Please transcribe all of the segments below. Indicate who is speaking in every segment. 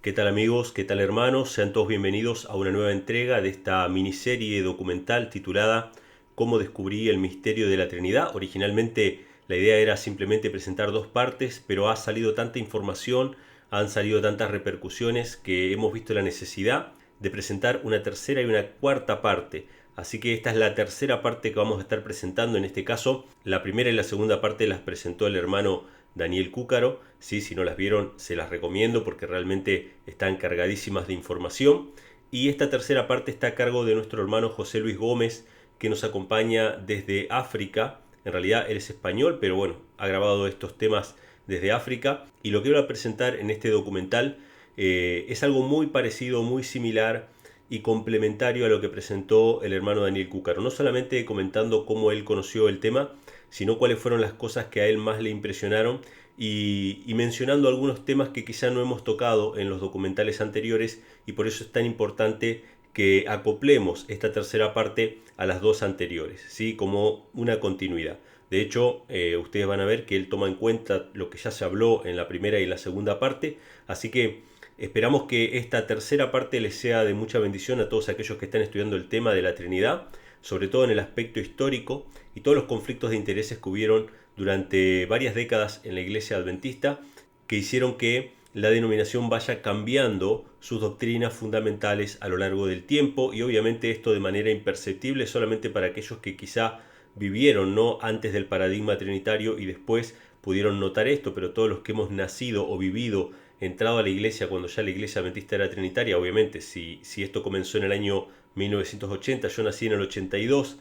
Speaker 1: ¿Qué tal amigos? ¿Qué tal hermanos? Sean todos bienvenidos a una nueva entrega de esta miniserie documental titulada ¿Cómo descubrí el misterio de la Trinidad? Originalmente la idea era simplemente presentar dos partes, pero ha salido tanta información, han salido tantas repercusiones que hemos visto la necesidad de presentar una tercera y una cuarta parte. Así que esta es la tercera parte que vamos a estar presentando. En este caso, la primera y la segunda parte las presentó el hermano Daniel Cúcaro. Sí, si no las vieron, se las recomiendo porque realmente están cargadísimas de información. Y esta tercera parte está a cargo de nuestro hermano José Luis Gómez, que nos acompaña desde África. En realidad él es español, pero bueno, ha grabado estos temas desde África. Y lo que voy a presentar en este documental es algo muy parecido, muy similar y complementario a lo que presentó el hermano Daniel Cúcaro. No solamente comentando cómo él conoció el tema, sino cuáles fueron las cosas que a él más le impresionaron y mencionando algunos temas que quizá no hemos tocado en los documentales anteriores, y por eso es tan importante que acoplemos esta tercera parte a las dos anteriores, ¿sí? Como una continuidad. De hecho, ustedes van a ver que él toma en cuenta lo que ya se habló en la primera y la segunda parte, así que esperamos que esta tercera parte les sea de mucha bendición a todos aquellos que están estudiando el tema de la Trinidad, sobre todo en el aspecto histórico y todos los conflictos de intereses que hubieron durante varias décadas en la Iglesia Adventista, que hicieron que la denominación vaya cambiando sus doctrinas fundamentales a lo largo del tiempo, y obviamente esto de manera imperceptible solamente para aquellos que quizá vivieron, ¿no?, antes del paradigma trinitario y después pudieron notar esto, pero todos los que hemos nacido o vivido, entrado a la iglesia cuando ya la iglesia adventista era trinitaria, obviamente si esto comenzó en el año 1980, yo nací en el 82,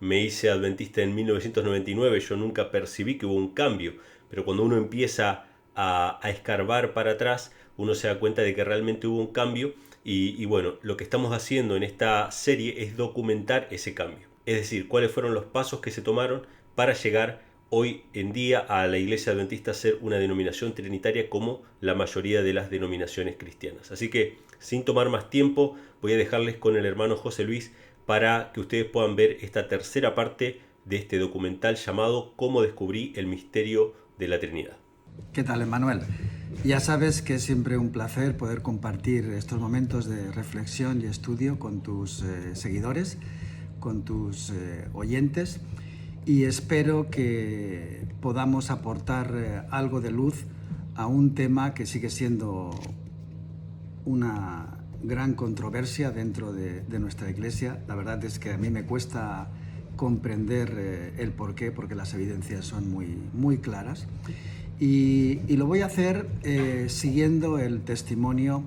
Speaker 1: me hice adventista en 1999, yo nunca percibí que hubo un cambio, pero cuando uno empieza a escarbar para atrás, uno se da cuenta de que realmente hubo un cambio, y bueno, lo que estamos haciendo en esta serie es documentar ese cambio, es decir, cuáles fueron los pasos que se tomaron para llegar hoy en día a la iglesia adventista a ser una denominación trinitaria como la mayoría de las denominaciones cristianas. Así que sin tomar más tiempo, voy a dejarles con el hermano José Luis para que ustedes puedan ver esta tercera parte de este documental llamado ¿Cómo descubrí el misterio de la Trinidad?
Speaker 2: ¿Qué tal, Emmanuel? Ya sabes que es siempre un placer poder compartir estos momentos de reflexión y estudio con tus seguidores, con tus oyentes, y espero que podamos aportar algo de luz a un tema que sigue siendo una gran controversia dentro de nuestra iglesia. La verdad es que a mí me cuesta comprender el porqué, porque las evidencias son muy claras. Y lo voy a hacer siguiendo el testimonio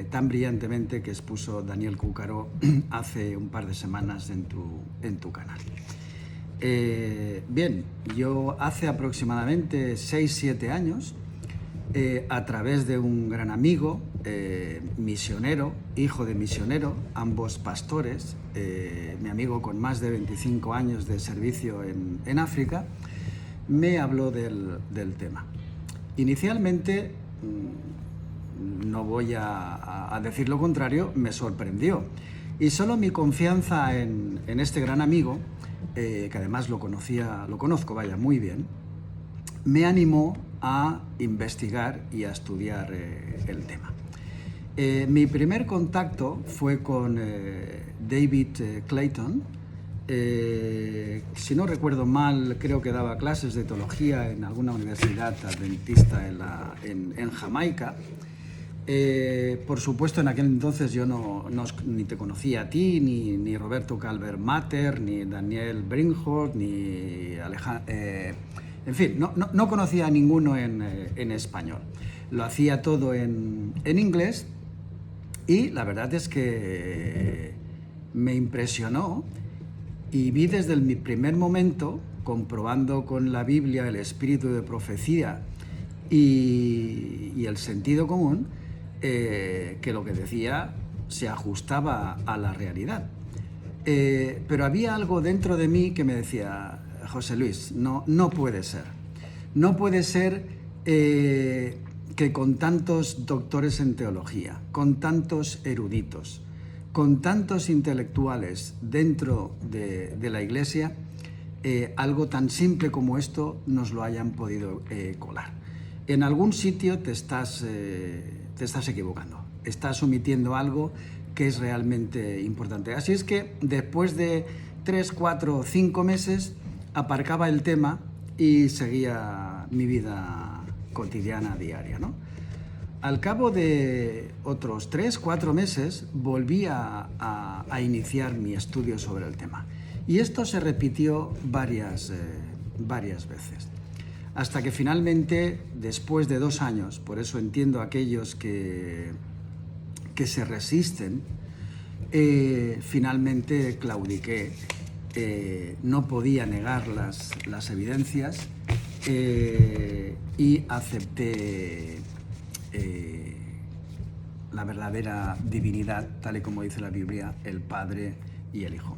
Speaker 2: tan brillantemente que expuso Daniel Cúcaro hace un par de semanas en tu canal. Bien, yo hace aproximadamente 6-7 años, a través de un gran amigo, misionero, hijo de misionero, ambos pastores, mi amigo con más de 25 años de servicio en África, me habló del tema. Inicialmente, no voy a decir lo contrario, me sorprendió. Y solo mi confianza en este gran amigo, que además lo conozco muy bien, me animó a investigar y a estudiar el tema. Mi primer contacto fue con David Clayton. Si no recuerdo mal, creo que daba clases de teología en alguna universidad adventista en Jamaica. Por supuesto, en aquel entonces yo ni te conocía a ti, ni Roberto Calvert Mater, ni Daniel Brinkhorst, ni Alejandro... en fin, no conocía a ninguno en español. Lo hacía todo en inglés, y la verdad es que me impresionó, y vi desde mi primer momento, comprobando con la Biblia el espíritu de profecía y el sentido común, que lo que decía se ajustaba a la realidad. Pero había algo dentro de mí que me decía: José Luis, no puede ser. No puede ser que con tantos doctores en teología, con tantos eruditos, con tantos intelectuales dentro de la iglesia, algo tan simple como esto nos lo hayan podido colar. En algún sitio te estás te estás equivocando. Estás omitiendo algo que es realmente importante. Así es que después de 3, 4, 5 meses aparcaba el tema y seguía mi vida cotidiana, diaria, ¿no? Al cabo de otros 3, 4 meses volví a iniciar mi estudio sobre el tema. Y esto se repitió varias veces. Hasta que finalmente, después de 2 años, por eso entiendo a aquellos que se resisten, finalmente claudiqué. No podía negar las evidencias y acepté la verdadera divinidad, tal y como dice la Biblia, el Padre y el Hijo.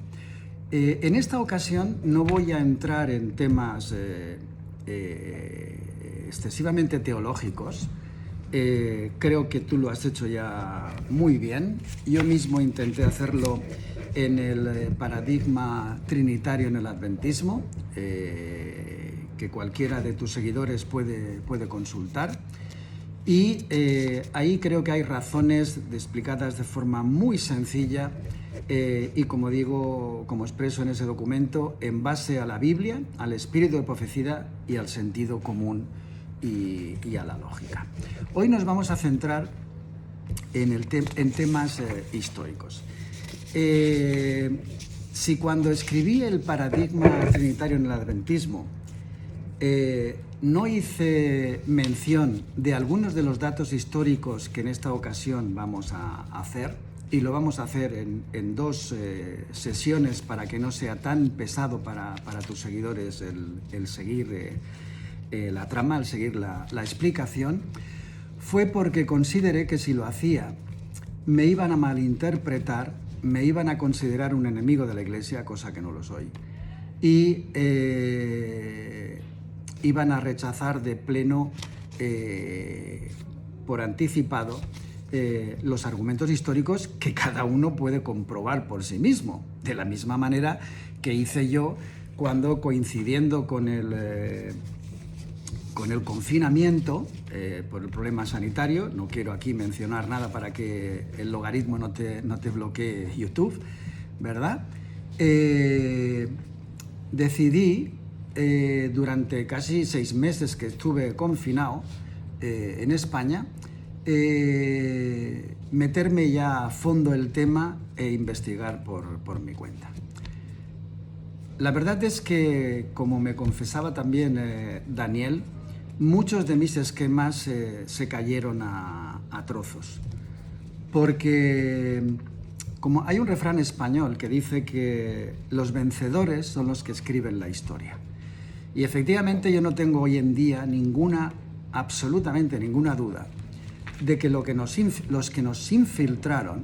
Speaker 2: En esta ocasión no voy a entrar en temas excesivamente teológicos. Creo que tú lo has hecho ya muy bien. Yo mismo intenté hacerlo en el paradigma trinitario en el adventismo, que cualquiera de tus seguidores puede consultar. Y ahí creo que hay razones explicadas de forma muy sencilla y, como digo, como expreso en ese documento, en base a la Biblia, al espíritu de profecía y al sentido común y a la lógica. Hoy nos vamos a centrar en temas históricos. Si cuando escribí el paradigma trinitario en el adventismo no hice mención de algunos de los datos históricos que en esta ocasión vamos a hacer, y lo vamos a hacer en 2 sesiones para que no sea tan pesado para tus seguidores el seguir la trama, el seguir la explicación, fue porque consideré que si lo hacía me iban a malinterpretar, me iban a considerar un enemigo de la Iglesia, cosa que no lo soy, y iban a rechazar de pleno, por anticipado, los argumentos históricos que cada uno puede comprobar por sí mismo, de la misma manera que hice yo cuando, coincidiendo con el confinamiento por el problema sanitario, no quiero aquí mencionar nada para que el logaritmo no te bloquee YouTube, ¿verdad? Decidí, durante casi 6 meses que estuve confinado en España, meterme ya a fondo el tema e investigar por mi cuenta. La verdad es que, como me confesaba también Daniel, muchos de mis esquemas se cayeron a trozos, porque como hay un refrán español que dice que los vencedores son los que escriben la historia. Y efectivamente yo no tengo hoy en día absolutamente ninguna duda de que los que nos infiltraron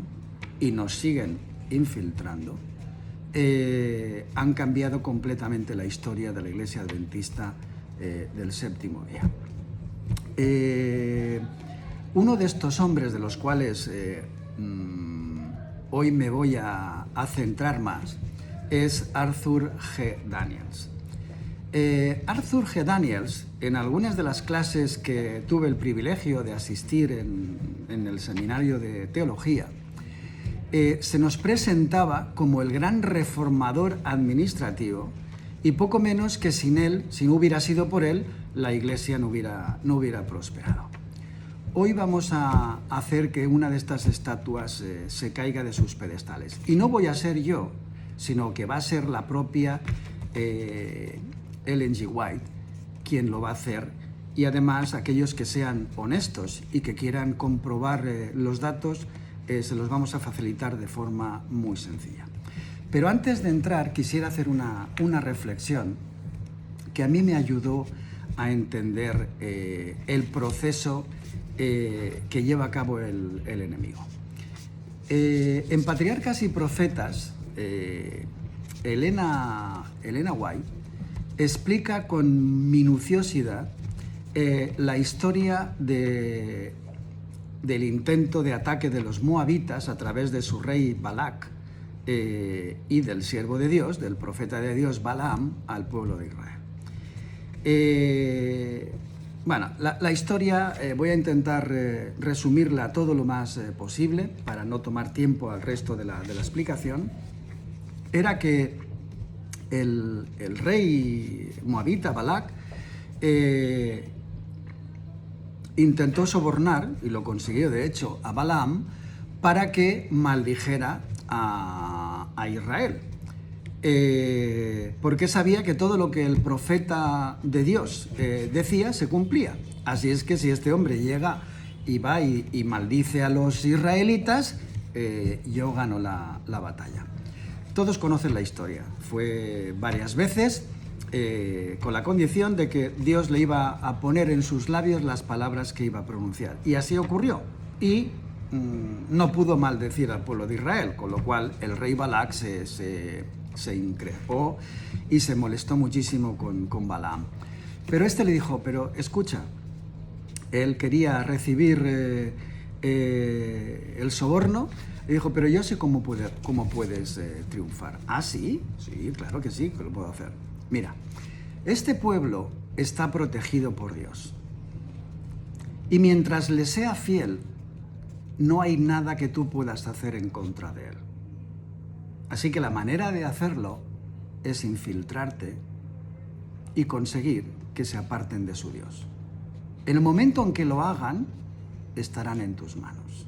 Speaker 2: y nos siguen infiltrando han cambiado completamente la historia de la Iglesia Adventista del séptimo día. Uno de estos hombres de los cuales hoy me voy a centrar más es Arthur G. Daniels. Arthur G. Daniels, en algunas de las clases que tuve el privilegio de asistir en el seminario de teología, se nos presentaba como el gran reformador administrativo, y poco menos que sin él, si no hubiera sido por él, la Iglesia no hubiera prosperado. Hoy vamos a hacer que una de estas estatuas se caiga de sus pedestales. Y no voy a ser yo, sino que va a ser la propia Ellen G. White quien lo va a hacer, y además aquellos que sean honestos y que quieran comprobar los datos, se los vamos a facilitar de forma muy sencilla. Pero antes de entrar quisiera hacer una reflexión que a mí me ayudó a entender el proceso que lleva a cabo el enemigo. En Patriarcas y Profetas, Elena White explica con minuciosidad la historia del intento de ataque de los moabitas a través de su rey Balac y del siervo de Dios, del profeta de Dios Balaam, al pueblo de Israel. Bueno, la historia voy a intentar resumirla todo lo más posible para no tomar tiempo al resto de la explicación. Era que el rey moabita, Balac, intentó sobornar, y lo consiguió de hecho, a Balaam para que maldijera a Israel. Porque sabía que todo lo que el profeta de Dios decía se cumplía. Así es que si este hombre llega y va y maldice a los israelitas, yo gano la batalla. Todos conocen la historia. Fue varias veces con la condición de que Dios le iba a poner en sus labios las palabras que iba a pronunciar. Y así ocurrió. Y no pudo maldecir al pueblo de Israel, con lo cual el rey Balac se increpó y se molestó muchísimo con Balaam. Pero este le dijo, pero escucha, él quería recibir el soborno, le dijo, pero yo sé cómo puedes triunfar. ¿Ah, sí? Sí, claro que sí, que lo puedo hacer. Mira, este pueblo está protegido por Dios. Y mientras le sea fiel, no hay nada que tú puedas hacer en contra de él. Así que la manera de hacerlo es infiltrarte y conseguir que se aparten de su Dios. En el momento en que lo hagan, estarán en tus manos.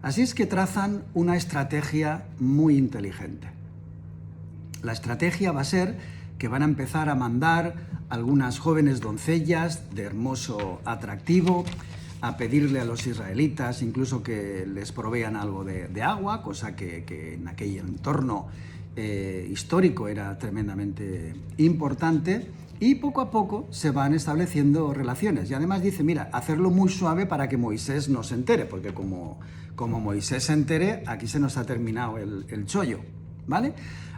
Speaker 2: Así es que trazan una estrategia muy inteligente. La estrategia va a ser que van a empezar a mandar algunas jóvenes doncellas de hermoso atractivo a pedirle a los israelitas incluso que les provean algo de agua, cosa que en aquel entorno histórico era tremendamente importante, y poco a poco se van estableciendo relaciones. Y además dice, mira, hacerlo muy suave para que Moisés no se entere, porque como Moisés se entere, aquí se nos ha terminado el chollo, ¿vale?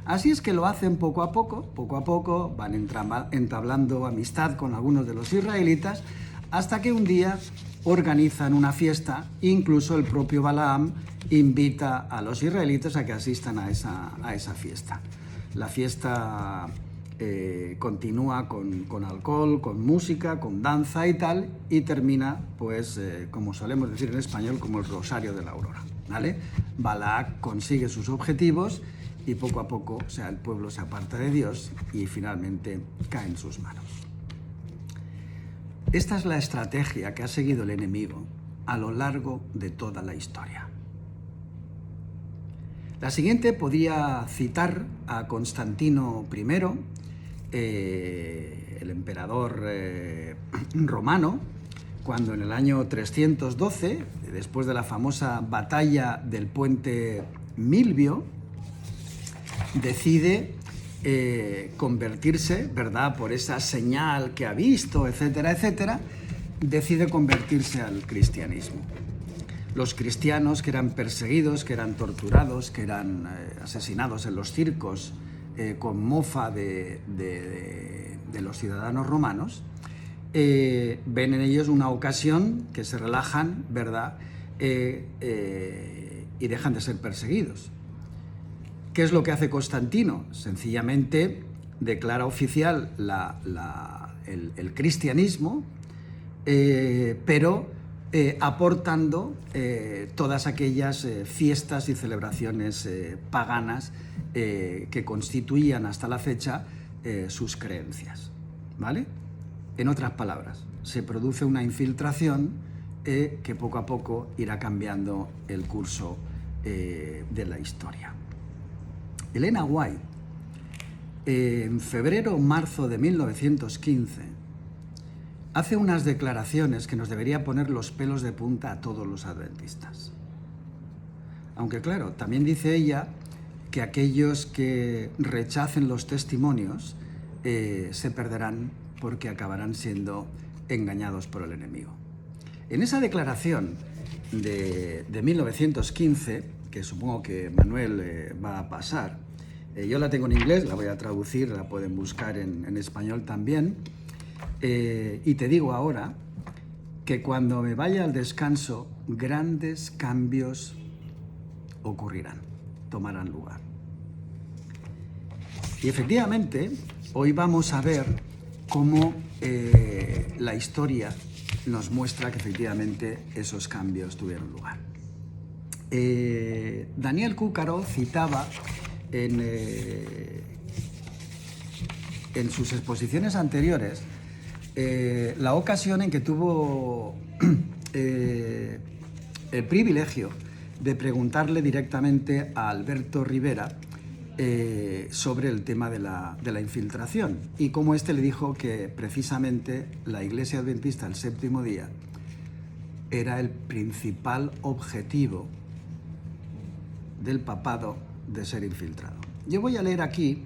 Speaker 2: Así es que lo hacen poco a poco, van entablando amistad con algunos de los israelitas, hasta que un día organizan una fiesta, incluso el propio Balaam invita a los israelitas a que asistan a esa fiesta. La fiesta continúa con alcohol, con música, con danza y tal, y termina, pues, como solemos decir en español, como el rosario de la aurora, ¿vale? Balac consigue sus objetivos y poco a poco, o sea, el pueblo se aparta de Dios y finalmente cae en sus manos. Esta es la estrategia que ha seguido el enemigo a lo largo de toda la historia. La siguiente podría citar a Constantino I, el emperador romano, cuando en el año 312, después de la famosa batalla del puente Milvio, decide convertirse, ¿verdad?, por esa señal que ha visto, etcétera, etcétera, decide convertirse al cristianismo. Los cristianos que eran perseguidos, que eran torturados, que eran asesinados en los circos con mofa de los ciudadanos romanos, ven en ellos una ocasión que se relajan, ¿verdad?, y dejan de ser perseguidos. ¿Qué es lo que hace Constantino? Sencillamente declara oficial el cristianismo, pero aportando todas aquellas fiestas y celebraciones paganas que constituían hasta la fecha sus creencias, ¿vale? En otras palabras, se produce una infiltración que poco a poco irá cambiando el curso de la historia. Elena White, en febrero o marzo de 1915, hace unas declaraciones que nos debería poner los pelos de punta a todos los adventistas. Aunque claro, también dice ella que aquellos que rechacen los testimonios se perderán porque acabarán siendo engañados por el enemigo. En esa declaración de 1915, que supongo que Manuel va a pasar, yo la tengo en inglés, la voy a traducir, la pueden buscar en español también, y te digo ahora que cuando me vaya al descanso, grandes cambios ocurrirán, tomarán lugar. Y efectivamente, hoy vamos a ver cómo la historia nos muestra que efectivamente esos cambios tuvieron lugar. Daniel Cúcaro citaba en sus exposiciones anteriores la ocasión en que tuvo el privilegio de preguntarle directamente a Alberto Rivera sobre el tema de la infiltración, y cómo éste le dijo que precisamente la Iglesia Adventista del Séptimo Día era el principal objetivo del papado de ser infiltrado. Yo voy a leer aquí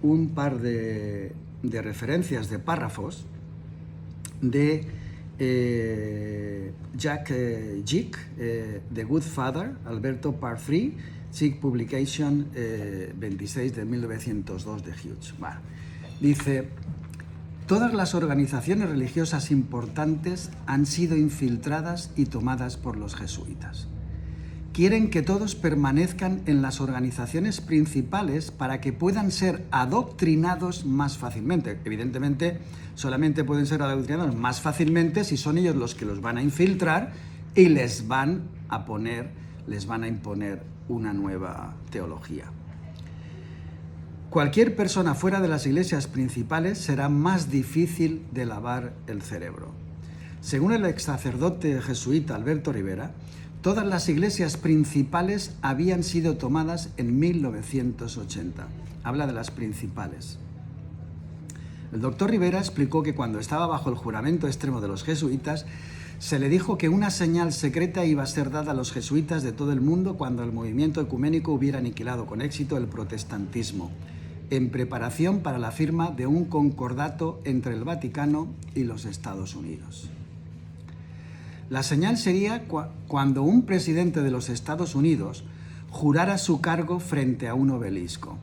Speaker 2: un par de referencias de párrafos de Jack Jick, The Good Father, Alberto Part 3, Jick Publication 26 de 1902 de Hughes. Bueno, dice: todas las organizaciones religiosas importantes han sido infiltradas y tomadas por los jesuitas. Quieren que todos permanezcan en las organizaciones principales para que puedan ser adoctrinados más fácilmente. Evidentemente, solamente pueden ser adoctrinados más fácilmente si son ellos los que los van a infiltrar y les van a imponer una nueva teología. Cualquier persona fuera de las iglesias principales será más difícil de lavar el cerebro. Según el ex sacerdote jesuita Alberto Rivera, todas las iglesias principales habían sido tomadas en 1980. Habla de las principales. El doctor Rivera explicó que cuando estaba bajo el juramento extremo de los jesuitas, se le dijo que una señal secreta iba a ser dada a los jesuitas de todo el mundo cuando el movimiento ecuménico hubiera aniquilado con éxito el protestantismo, en preparación para la firma de un concordato entre el Vaticano y los Estados Unidos. La señal sería cuando un presidente de los Estados Unidos jurara su cargo frente a un obelisco.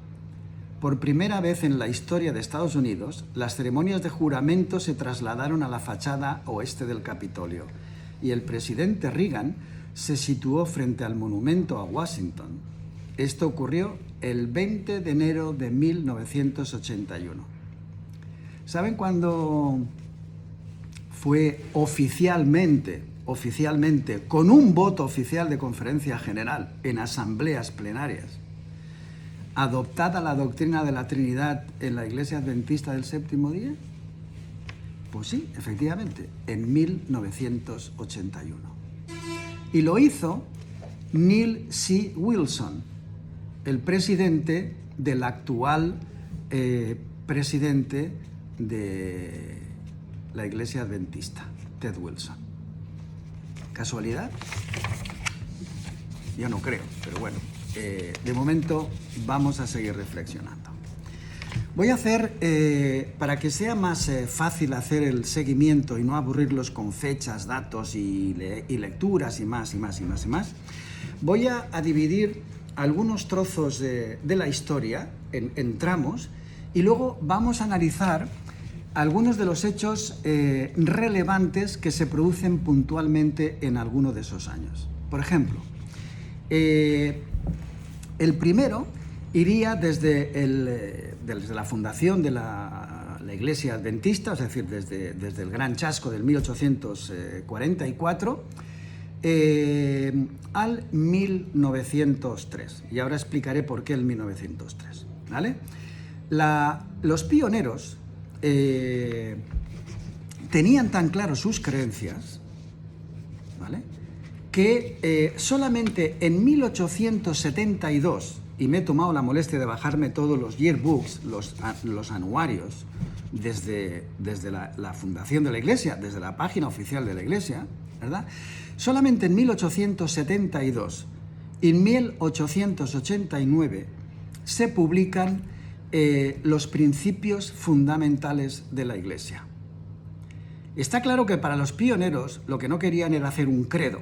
Speaker 2: Por primera vez en la historia de Estados Unidos, las ceremonias de juramento se trasladaron a la fachada oeste del Capitolio y el presidente Reagan se situó frente al monumento a Washington. Esto ocurrió el 20 de enero de 1981. ¿Saben cuándo fue oficialmente, con un voto oficial de conferencia general en asambleas plenarias, adoptada la doctrina de la Trinidad en la Iglesia Adventista del Séptimo Día? Pues sí, efectivamente, en 1981. Y lo hizo Neil C. Wilson, el presidente del actual presidente de la Iglesia Adventista, Ted Wilson. ¿Casualidad? Yo no creo, pero bueno, de momento vamos a seguir reflexionando. Voy a hacer, para que sea más fácil hacer el seguimiento y no aburrirlos con fechas, datos y lecturas y más, voy a dividir algunos trozos de la historia en tramos y luego vamos a analizar algunos de los hechos relevantes que se producen puntualmente en alguno de esos años. Por ejemplo, el primero iría desde la fundación de la Iglesia Adventista, es decir, desde el Gran Chasco del 1844 al 1903. Y ahora explicaré por qué el 1903. ¿Vale? Los pioneros tenían tan claro sus creencias, ¿vale?, que solamente en 1872, y me he tomado la molestia de bajarme todos los yearbooks, los anuarios, desde la fundación de la Iglesia, desde la página oficial de la Iglesia, ¿verdad? Solamente en 1872 y en 1889 se publican los principios fundamentales de la Iglesia. Está claro que para los pioneros lo que no querían era hacer un credo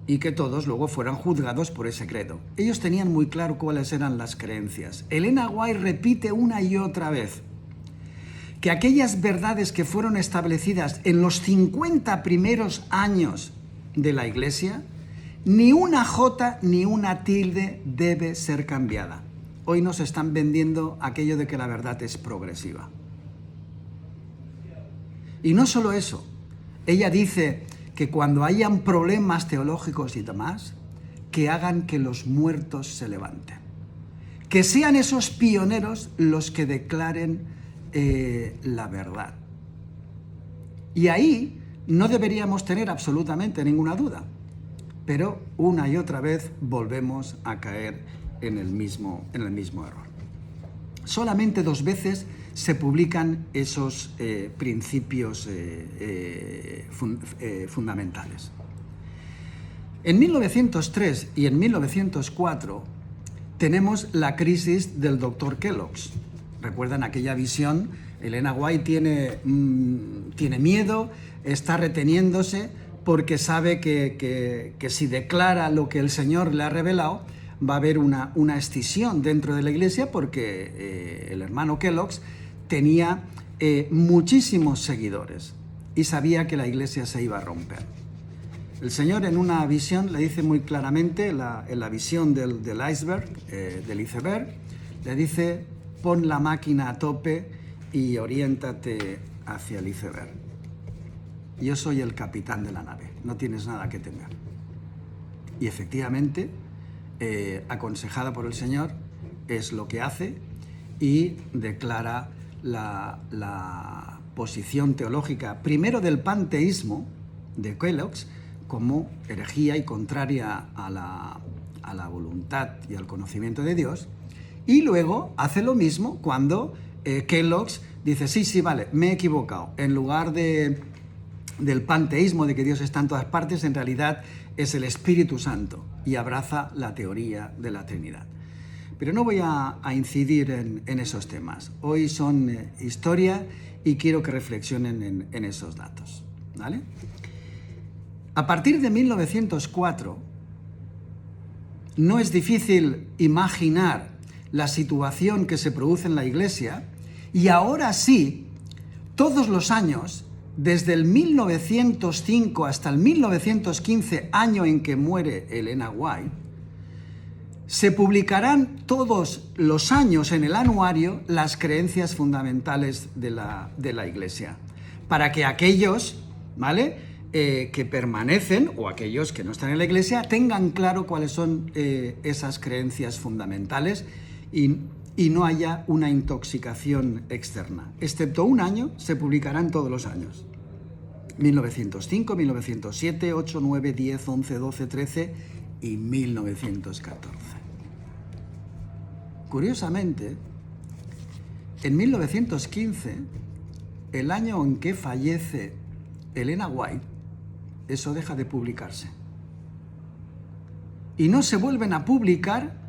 Speaker 2: y que todos luego fueran juzgados por ese credo. Ellos tenían muy claro cuáles eran las creencias. Elena White repite una y otra vez que aquellas verdades que fueron establecidas en los 50 primeros años de la Iglesia, ni una jota ni una tilde debe ser cambiada. hoy nos están vendiendo aquello de que la verdad es progresiva. Y no solo eso, ella dice que cuando hayan problemas teológicos y demás, que hagan que los muertos se levanten. Que sean esos pioneros los que declaren la verdad. Y ahí no deberíamos tener absolutamente ninguna duda, pero una y otra vez volvemos a caer en el mismo error. Solamente 2 veces se publican esos principios fundamentales. En 1903 y en 1904 tenemos la crisis del Dr. Kellogg's. ¿Recuerdan aquella visión? Elena White tiene miedo, está reteniéndose porque sabe que si declara lo que el Señor le ha revelado, va a haber una escisión dentro de la iglesia, porque el hermano Kellogg's tenía muchísimos seguidores y sabía que la iglesia se iba a romper. El Señor en una visión le dice muy claramente, en la visión del iceberg, le dice: pon la máquina a tope y oriéntate hacia el iceberg. Yo soy el capitán de la nave, no tienes nada que temer. Y efectivamente, aconsejada por el Señor, es lo que hace y declara la posición teológica, primero del panteísmo de Kellogg's, como herejía y contraria a la voluntad y al conocimiento de Dios, y luego hace lo mismo cuando Kellogg's dice: sí, vale, me he equivocado, en lugar del panteísmo de que Dios está en todas partes, en realidad es el Espíritu Santo, y abraza la teoría de la Trinidad. Pero no voy a incidir en esos temas. Hoy son historia y quiero que reflexionen en esos datos, ¿vale? A partir de 1904, no es difícil imaginar la situación que se produce en la Iglesia, y ahora sí, todos los años, desde el 1905 hasta el 1915, año en que muere Elena White, se publicarán todos los años en el anuario las creencias fundamentales de la Iglesia, para que aquellos, ¿vale?, que permanecen, o aquellos que no están en la Iglesia, tengan claro cuáles son esas creencias fundamentales y no haya una intoxicación externa. Excepto un año, se publicarán todos los años. 1905, 1907, 8, 9, 10, 11, 12, 13 y 1914. Curiosamente, en 1915, el año en que fallece Elena White, eso deja de publicarse. Y no se vuelven a publicar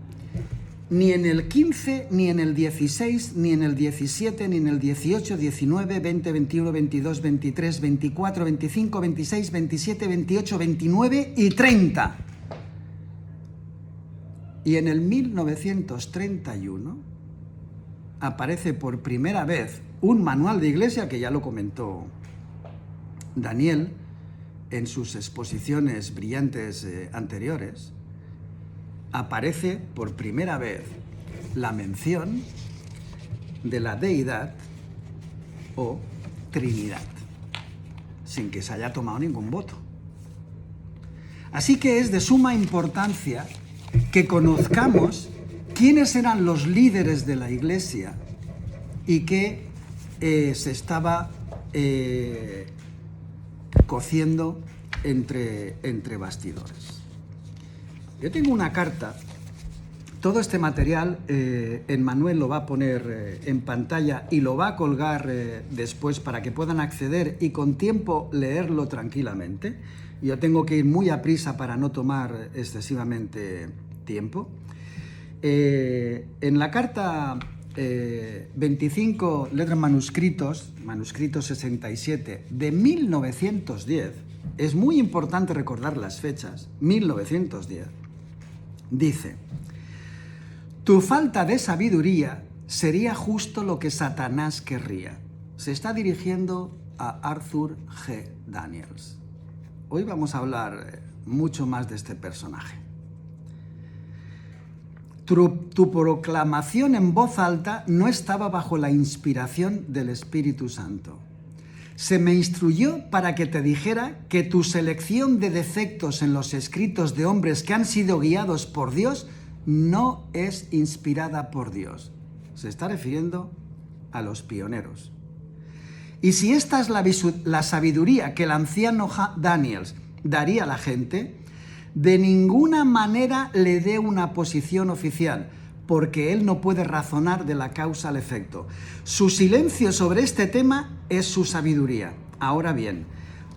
Speaker 2: ni en el 15, ni en el 16, ni en el 17, ni en el 18, 19, 20, 21, 22, 23, 24, 25, 26, 27, 28, 29 y 30. Y en el 1931 aparece por primera vez un manual de iglesia, que ya lo comentó Daniel en sus exposiciones brillantes anteriores. Aparece por primera vez la mención de la deidad o Trinidad, sin que se haya tomado ningún voto. Así que es de suma importancia que conozcamos quiénes eran los líderes de la Iglesia y qué se estaba cociendo entre bastidores. Yo tengo una carta. Todo este material Emmanuel lo va a poner en pantalla y lo va a colgar después para que puedan acceder y con tiempo leerlo tranquilamente. Yo tengo que ir muy a prisa para no tomar excesivamente tiempo. En la carta 25 letras manuscrito 67 de 1910, es muy importante recordar las fechas, 1910, dice: tu falta de sabiduría sería justo lo que Satanás querría. Se está dirigiendo a Arthur G. Daniels. Hoy vamos a hablar mucho más de este personaje. Tu proclamación en voz alta no estaba bajo la inspiración del Espíritu Santo. Se me instruyó para que te dijera que tu selección de defectos en los escritos de hombres que han sido guiados por Dios no es inspirada por Dios. Se está refiriendo a los pioneros. Y si esta es la sabiduría que el anciano Daniels daría a la gente, de ninguna manera le dé una posición oficial, porque él no puede razonar de la causa al efecto. Su silencio sobre este tema es su sabiduría. Ahora bien,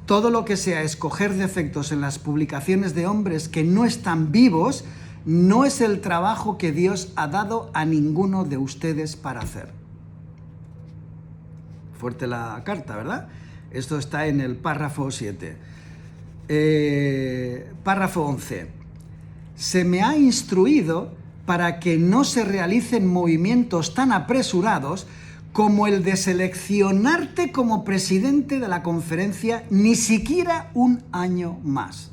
Speaker 2: todo lo que sea escoger defectos en las publicaciones de hombres que no están vivos, no es el trabajo que Dios ha dado a ninguno de ustedes para hacer. Fuerte la carta, ¿verdad? Esto está en el párrafo 7. Párrafo 11. Se me ha instruido para que no se realicen movimientos tan apresurados como el de seleccionarte como presidente de la conferencia ni siquiera un año más.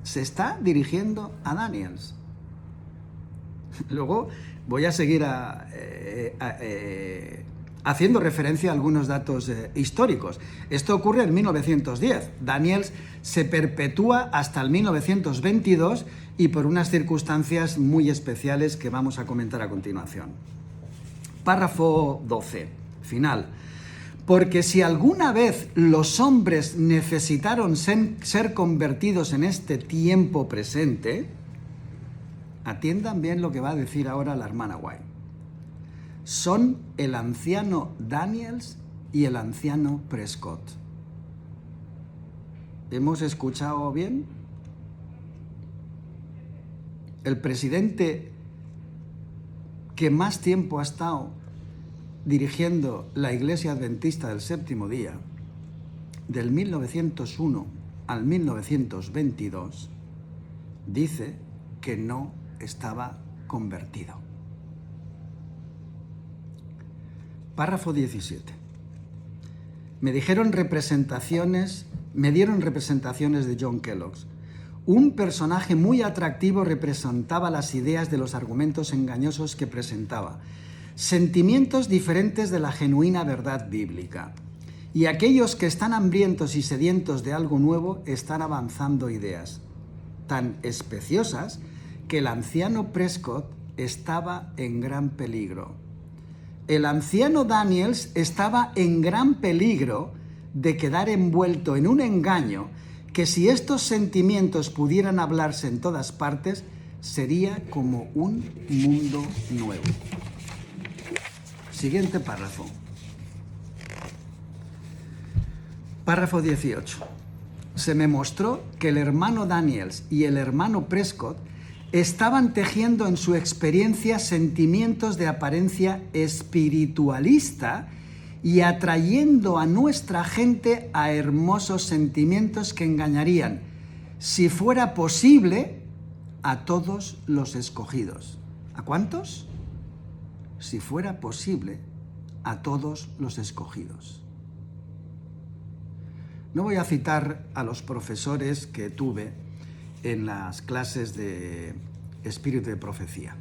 Speaker 2: Se está dirigiendo a Daniels. Luego voy a seguir haciendo referencia a algunos datos históricos. Esto ocurre en 1910. Daniels se perpetúa hasta el 1922 y por unas circunstancias muy especiales que vamos a comentar a continuación. Párrafo 12, final. Porque si alguna vez los hombres necesitaron ser convertidos en este tiempo presente, atiendan bien lo que va a decir ahora la hermana White. Son el anciano Daniels y el anciano Prescott. ¿Hemos escuchado bien? El presidente que más tiempo ha estado dirigiendo la Iglesia Adventista del Séptimo Día, del 1901 al 1922, dice que no estaba convertido. Párrafo 17. Me dieron representaciones de John Kellogg. Un personaje muy atractivo representaba las ideas de los argumentos engañosos que presentaba, sentimientos diferentes de la genuina verdad bíblica. Y aquellos que están hambrientos y sedientos de algo nuevo están avanzando ideas tan especiosas que el anciano Prescott estaba en gran peligro. El anciano Daniels estaba en gran peligro de quedar envuelto en un engaño que, si estos sentimientos pudieran hablarse en todas partes, sería como un mundo nuevo. Siguiente párrafo. Párrafo 18. Se me mostró que el hermano Daniels y el hermano Prescott estaban tejiendo en su experiencia sentimientos de apariencia espiritualista y atrayendo a nuestra gente a hermosos sentimientos que engañarían, si fuera posible, a todos los escogidos. ¿A cuántos? Si fuera posible, a todos los escogidos. No voy a citar a los profesores que tuve en las clases de espíritu de profecía,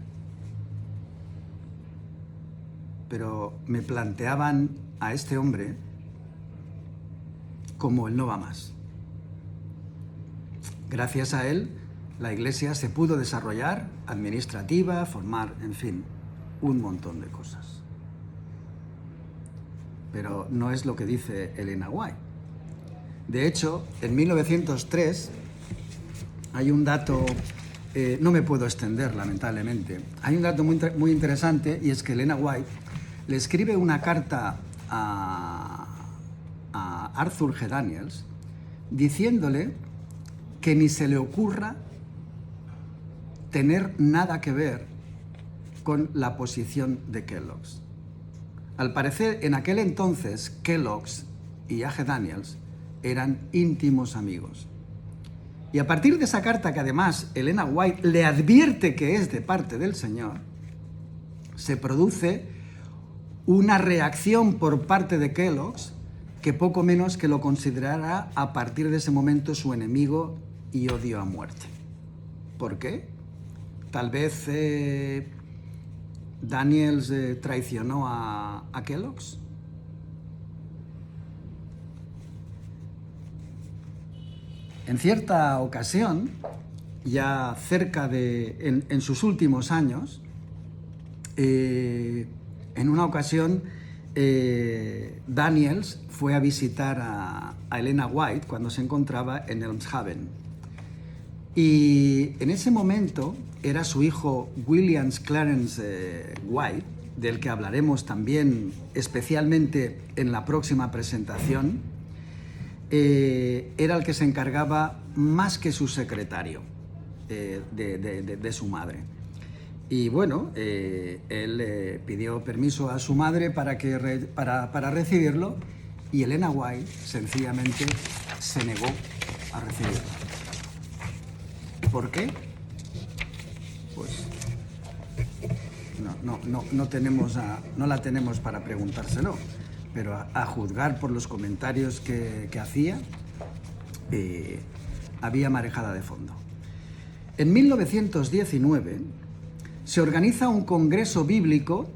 Speaker 2: pero me planteaban a este hombre como el no va más. Gracias a él, la Iglesia se pudo desarrollar, administrativa, formar, en fin, un montón de cosas. Pero no es lo que dice Elena White. De hecho, en 1903, hay un dato, no me puedo extender lamentablemente, hay un dato muy interesante, y es que Elena White le escribe una carta a Arthur G. Daniels diciéndole que ni se le ocurra tener nada que ver con la posición de Kellogg. Al parecer, en aquel entonces, Kellogg y A.G. Daniels eran íntimos amigos. Y a partir de esa carta, que además Elena White le advierte que es de parte del Señor, se produce una reacción por parte de Kellogg que poco menos que lo considerará a partir de ese momento su enemigo y odio a muerte. ¿Por qué? Tal vez Daniels traicionó a Kellogg's. En cierta ocasión, ya cerca de, en sus últimos años, en una ocasión Daniels fue a visitar a Elena White cuando se encontraba en Elmshaven. Y en ese momento era su hijo Williams Clarence White, del que hablaremos también especialmente en la próxima presentación, era el que se encargaba más que su secretario de su madre. Y bueno, él pidió permiso a su madre para recibirlo, y Elena White sencillamente se negó a recibirlo. ¿Por qué? Pues no la tenemos para preguntárselo, pero a juzgar por los comentarios que hacía, había marejada de fondo. En 1919 se organiza un congreso bíblico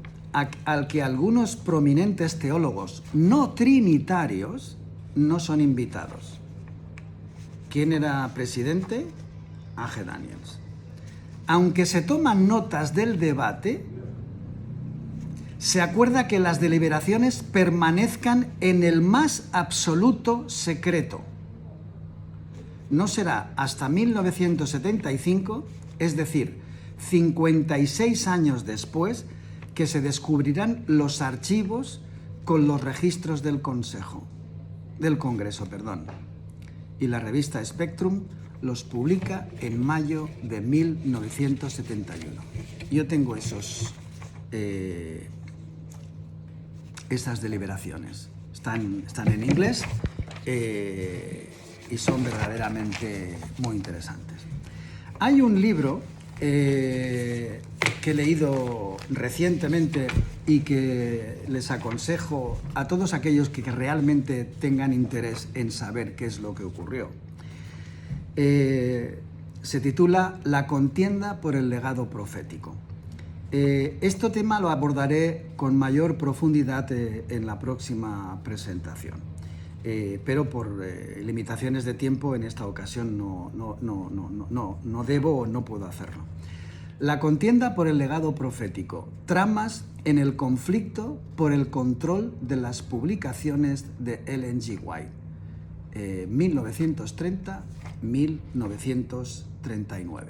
Speaker 2: al que algunos prominentes teólogos no trinitarios no son invitados. ¿Quién era presidente? A.G. Daniels. Aunque se toman notas del debate, se acuerda que las deliberaciones permanezcan en el más absoluto secreto. No será hasta 1975, es decir, 56 años después, que se descubrirán los archivos con los registros del Congreso. Y la revista Spectrum los publica en mayo de 1971. Yo tengo esas deliberaciones. Están en inglés y son verdaderamente muy interesantes. Hay un libro que he leído recientemente y que les aconsejo a todos aquellos que realmente tengan interés en saber qué es lo que ocurrió. Se titula La contienda por el legado profético. Este tema lo abordaré con mayor profundidad en la próxima presentación, pero por limitaciones de tiempo en esta ocasión no debo o no puedo hacerlo. La contienda por el legado profético, tramas en el conflicto por el control de las publicaciones de Ellen G. White, 1930-1939.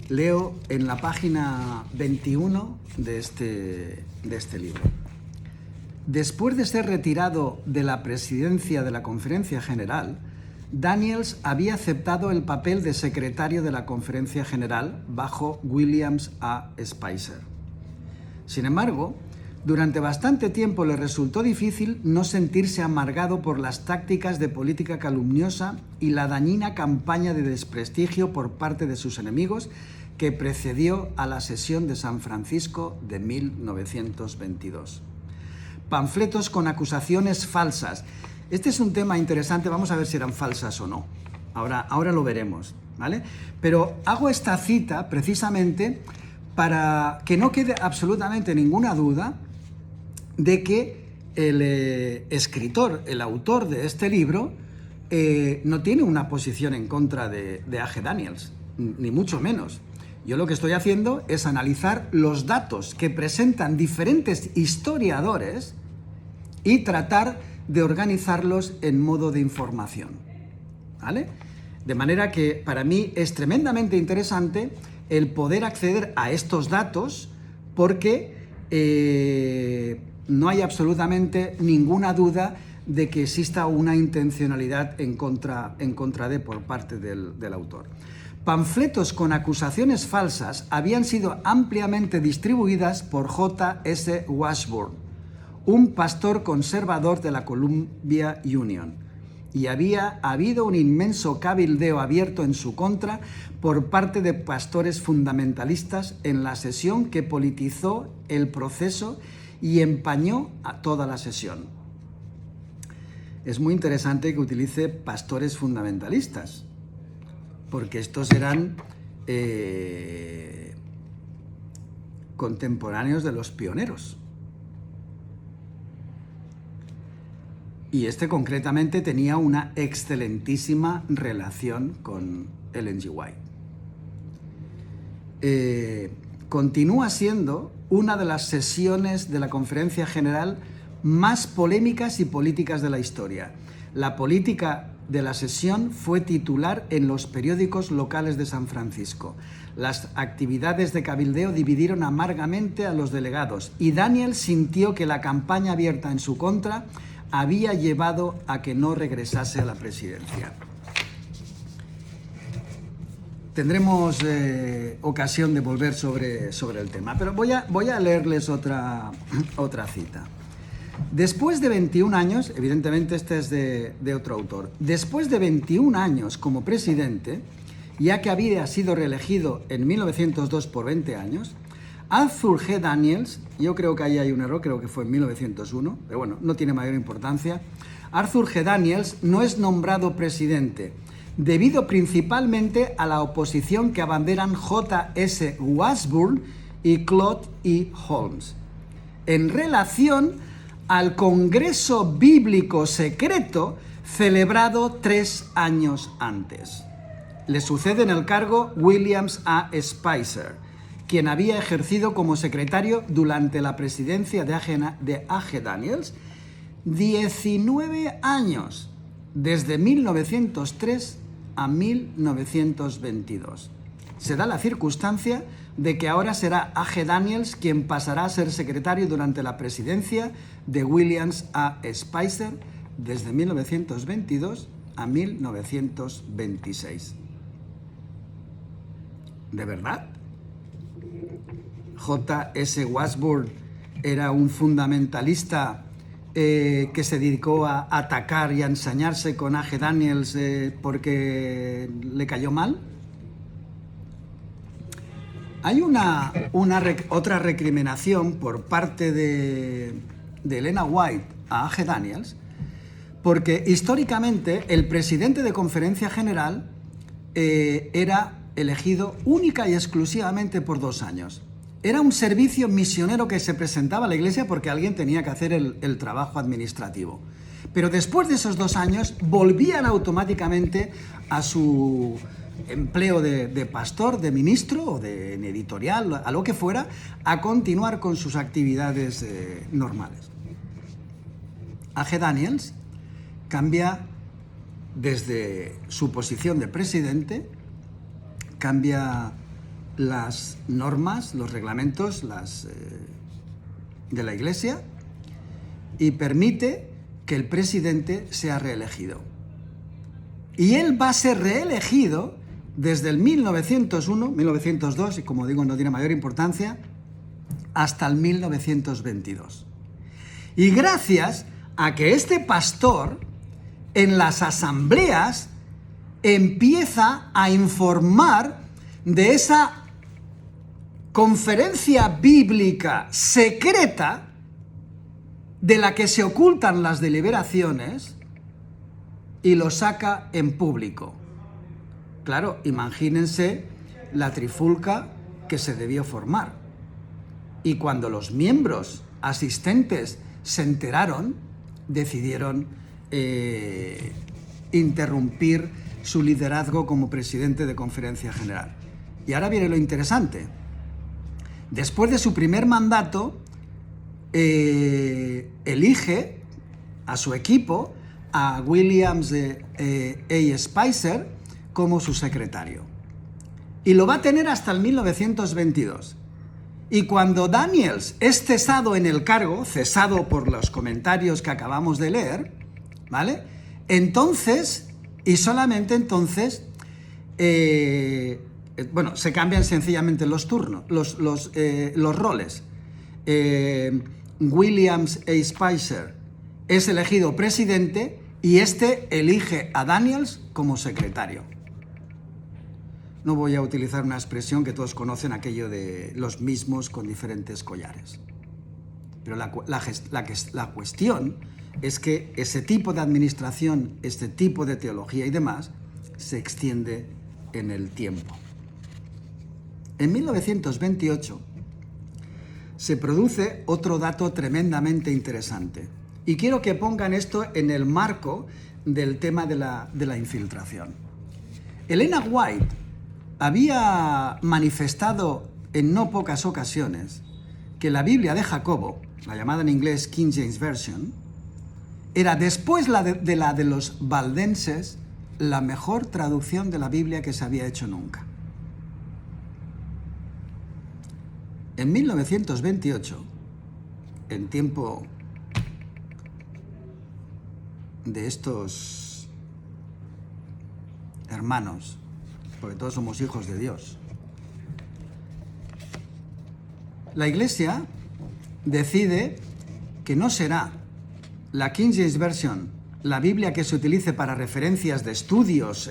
Speaker 2: Leo en la página 21 de este libro. Después de ser retirado de la presidencia de la Conferencia General, Daniels había aceptado el papel de secretario de la Conferencia General bajo Williams A. Spicer. Sin embargo, durante bastante tiempo le resultó difícil no sentirse amargado por las tácticas de política calumniosa y la dañina campaña de desprestigio por parte de sus enemigos que precedió a la sesión de San Francisco de 1922. Panfletos con acusaciones falsas. Este es un tema interesante, vamos a ver si eran falsas o no. Ahora lo veremos, ¿vale? Pero hago esta cita precisamente para que no quede absolutamente ninguna duda de que el escritor, el autor de este libro, no tiene una posición en contra de A.G. Daniels, ni mucho menos. Yo lo que estoy haciendo es analizar los datos que presentan diferentes historiadores y tratar de organizarlos en modo de información, ¿vale? De manera que para mí es tremendamente interesante el poder acceder a estos datos porque no hay absolutamente ninguna duda de que exista una intencionalidad en contra de por parte del autor. Panfletos con acusaciones falsas habían sido ampliamente distribuidas por J.S. Washburn, un pastor conservador de la Columbia Union, y había habido un inmenso cabildeo abierto en su contra por parte de pastores fundamentalistas en la sesión que politizó el proceso y empañó a toda la sesión. Es muy interesante que utilice pastores fundamentalistas, porque estos eran contemporáneos de los pioneros. Y este concretamente tenía una excelentísima relación con Ellen G. White. Continúa siendo una de las sesiones de la Conferencia General más polémicas y políticas de la historia. La política de la sesión fue titular en los periódicos locales de San Francisco. Las actividades de cabildeo dividieron amargamente a los delegados y Daniels sintió que la campaña abierta en su contra había llevado a que no regresase a la presidencia. Tendremos ocasión de volver sobre el tema, pero voy a leerles otra cita. Después de 21 años, evidentemente este es de otro autor, después de 21 años como presidente, ya que había sido reelegido en 1902 por 20 años, Arthur G. Daniels, yo creo que ahí hay un error, creo que fue en 1901, pero bueno, no tiene mayor importancia, Arthur G. Daniels no es nombrado presidente, debido principalmente a la oposición que abanderan J.S. Washburn y Claude E. Holmes, en relación al Congreso Bíblico Secreto celebrado 3 años antes. Le sucede en el cargo Williams A. Spicer, quien había ejercido como secretario durante la presidencia de A.G. Daniels 19 años, desde 1903 a 1922. Se da la circunstancia de que ahora será A.G. Daniels quien pasará a ser secretario durante la presidencia de Williams A. Spicer desde 1922 a 1926. ¿De verdad? J.S. Washburn era un fundamentalista que se dedicó a atacar y a ensañarse con A.G. Daniels porque le cayó mal. Hay otra recriminación por parte de Elena White a A.G. Daniels, porque históricamente el presidente de Conferencia General era elegido única y exclusivamente por 2 años. Era un servicio misionero que se presentaba a la Iglesia porque alguien tenía que hacer el trabajo administrativo. Pero después de esos 2 años volvían automáticamente a su empleo de pastor, de ministro o de editorial, a lo que fuera, a continuar con sus actividades normales. A.G. Daniels cambia desde su posición de presidente, cambia las normas, los reglamentos de la Iglesia y permite que el presidente sea reelegido. Y él va a ser reelegido desde el 1901, 1902, y como digo no tiene mayor importancia, hasta el 1922. Y gracias a que este pastor en las asambleas empieza a informar de esa conferencia bíblica secreta de la que se ocultan las deliberaciones y lo saca en público. Claro, imagínense la trifulca que se debió formar. Y cuando los miembros asistentes se enteraron, decidieron interrumpir su liderazgo como presidente de Conferencia General. Y ahora viene lo interesante. Después de su primer mandato, elige a su equipo a Williams A. Spicer como su secretario. Y lo va a tener hasta el 1922. Y cuando Daniels es cesado en el cargo, cesado por los comentarios que acabamos de leer, ¿vale? Entonces, y solamente entonces, se cambian sencillamente los turnos, los roles. Williams A. Spicer es elegido presidente y este elige a Daniels como secretario. No voy a utilizar una expresión que todos conocen, aquello de los mismos con diferentes collares. Pero la cuestión es que ese tipo de administración, este tipo de teología y demás, se extiende en el tiempo. en 1928 se produce otro dato tremendamente interesante. Y quiero que pongan esto en el marco del tema de la infiltración. Elena White había manifestado en no pocas ocasiones que la Biblia de Jacobo, la llamada en inglés King James Version, era después de la de los valdenses la mejor traducción de la Biblia que se había hecho nunca. En 1928, en tiempo de estos hermanos, porque todos somos hijos de Dios, la Iglesia decide que no será la King James Version la Biblia que se utilice para referencias de estudios,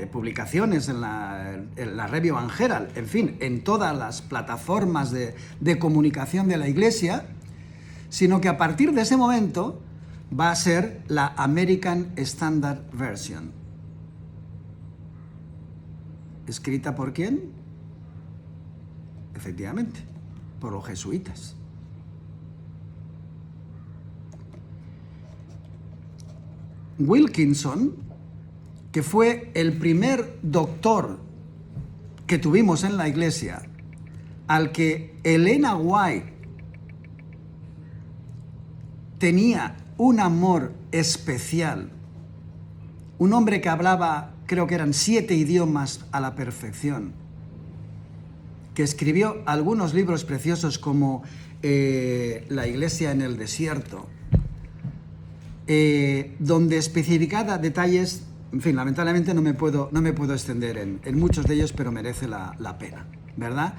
Speaker 2: publicaciones en la Review and Herald, en fin, en todas las plataformas de comunicación de la Iglesia, sino que a partir de ese momento va a ser la American Standard Version. ¿Escrita por quién? Efectivamente, por los jesuitas. Wilkinson, que fue el primer doctor que tuvimos en la Iglesia, al que Elena White tenía un amor especial, un hombre que hablaba, creo que eran 7 idiomas a la perfección, que escribió algunos libros preciosos como La Iglesia en el Desierto, donde especificaba detalles, en fin, lamentablemente no me puedo extender en muchos de ellos, pero merece la pena, ¿verdad?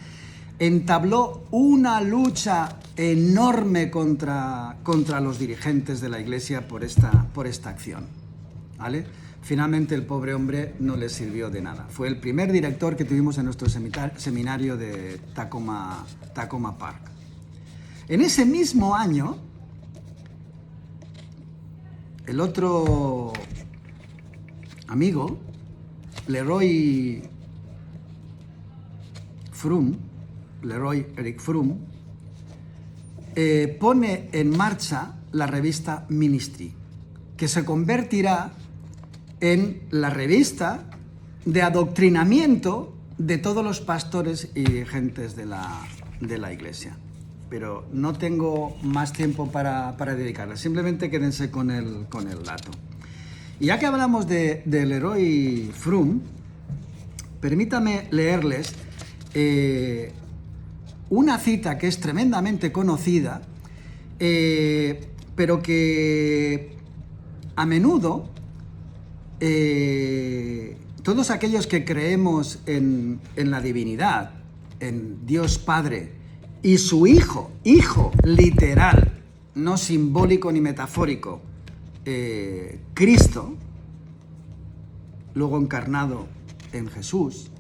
Speaker 2: Entabló una lucha enorme contra los dirigentes de la Iglesia por esta acción, ¿vale? Finalmente el pobre hombre no le sirvió de nada. Fue el primer director que tuvimos en nuestro seminario de Tacoma Park. En ese mismo año, el otro amigo, Leroy Eric Fromm, pone en marcha la revista Ministry, que se convertirá en la revista de adoctrinamiento de todos los pastores y dirigentes de la Iglesia. Pero no tengo más tiempo para dedicarle, simplemente quédense con el dato. Y ya que hablamos de Leroy Fromm, permítame leerles una cita que es tremendamente conocida, pero que a menudo todos aquellos que creemos en la divinidad, en Dios Padre, y su hijo literal, no simbólico ni metafórico, Cristo, luego encarnado en Jesús.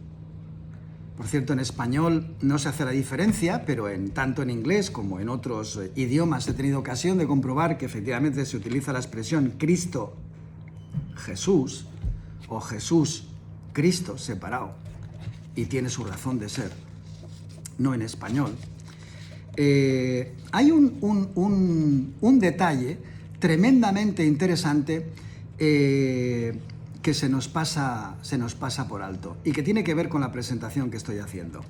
Speaker 2: Por cierto, en español no se hace la diferencia, pero tanto en inglés como en otros idiomas he tenido ocasión de comprobar que efectivamente se utiliza la expresión Cristo Jesús o Jesús Cristo separado, y tiene su razón de ser, no en español. Hay un detalle tremendamente interesante que se nos pasa por alto y que tiene que ver con la presentación que estoy haciendo.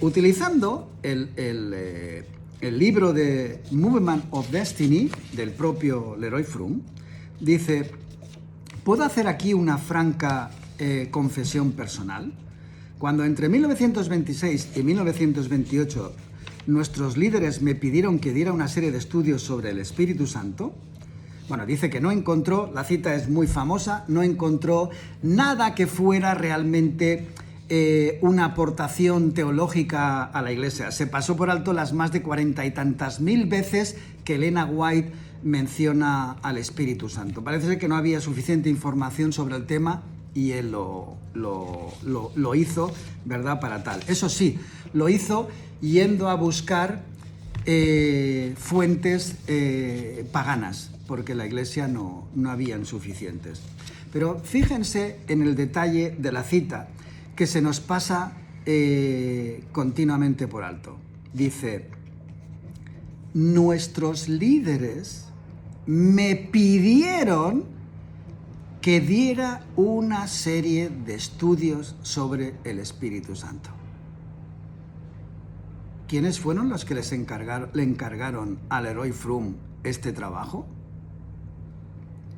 Speaker 2: Utilizando el libro de Movement of Destiny del propio Leroy Fromm, dice: ¿puedo hacer aquí una franca confesión personal? Cuando entre 1926 y 1928 nuestros líderes me pidieron que diera una serie de estudios sobre el Espíritu Santo, bueno, dice que no encontró, la cita es muy famosa, no encontró nada que fuera realmente una aportación teológica a la Iglesia. Se pasó por alto las más de 40 y tantas mil veces que Elena White menciona al Espíritu Santo. Parece ser que no había suficiente información sobre el tema y él lo hizo, ¿verdad?, para tal. Eso sí, lo hizo yendo a buscar fuentes paganas, porque la Iglesia no habían suficientes. Pero fíjense en el detalle de la cita, que se nos pasa continuamente por alto. Dice: nuestros líderes me pidieron que diera una serie de estudios sobre el Espíritu Santo. ¿Quiénes fueron los que le encargaron a Leroy Froome este trabajo?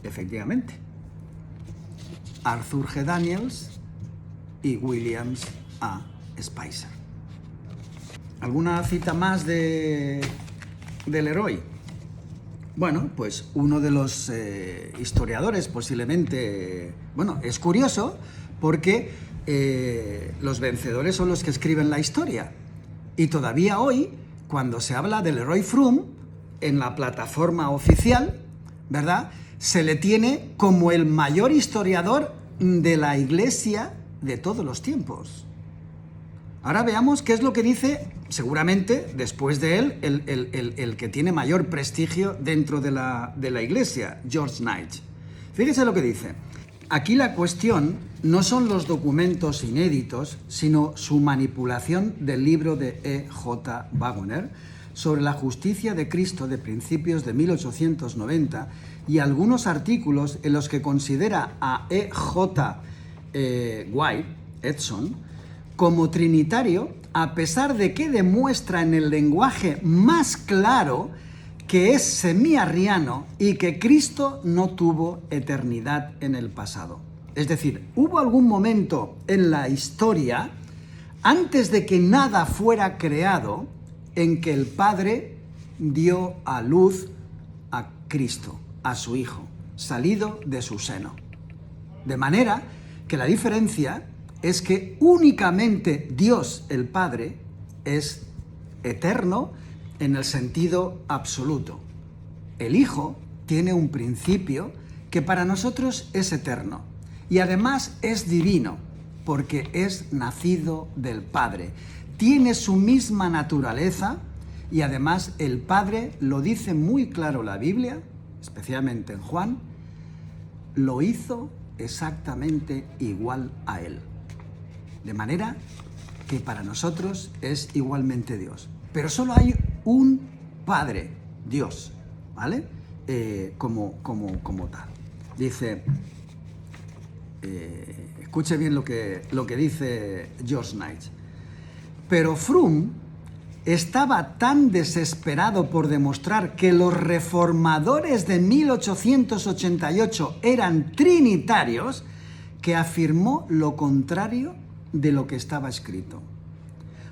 Speaker 2: Efectivamente, Arthur G. Daniels y Williams A. Spicer. ¿Alguna cita más de Leroy? Bueno, pues uno de los historiadores posiblemente... Bueno, es curioso porque los vencedores son los que escriben la historia. Y todavía hoy, cuando se habla de Leroy Froome, en la plataforma oficial, ¿verdad?, se le tiene como el mayor historiador de la Iglesia de todos los tiempos. Ahora veamos qué es lo que dice, seguramente, después de él, el que tiene mayor prestigio dentro de la Iglesia, George Knight. Fíjese lo que dice. Aquí la cuestión no son los documentos inéditos, sino su manipulación del libro de E.J. Waggoner sobre la justicia de Cristo de principios de 1890 y algunos artículos en los que considera a E.J. White, Edson, como trinitario, a pesar de que demuestra en el lenguaje más claro que es semiarriano y que Cristo no tuvo eternidad en el pasado. Es decir, hubo algún momento en la historia, antes de que nada fuera creado, en que el Padre dio a luz a Cristo, a su Hijo, salido de su seno. De manera que la diferencia es que únicamente Dios el Padre es eterno en el sentido absoluto. El Hijo tiene un principio que para nosotros es eterno y además es divino porque es nacido del Padre. Tiene su misma naturaleza y además el Padre, lo dice muy claro la Biblia, especialmente en Juan, lo hizo exactamente igual a Él. De manera que para nosotros es igualmente Dios. Pero solo hay un Padre, Dios, ¿vale? Como tal. Dice, escuche bien lo que dice George Knight. Pero Froome estaba tan desesperado por demostrar que los reformadores de 1888 eran trinitarios que afirmó lo contrario de lo que estaba escrito.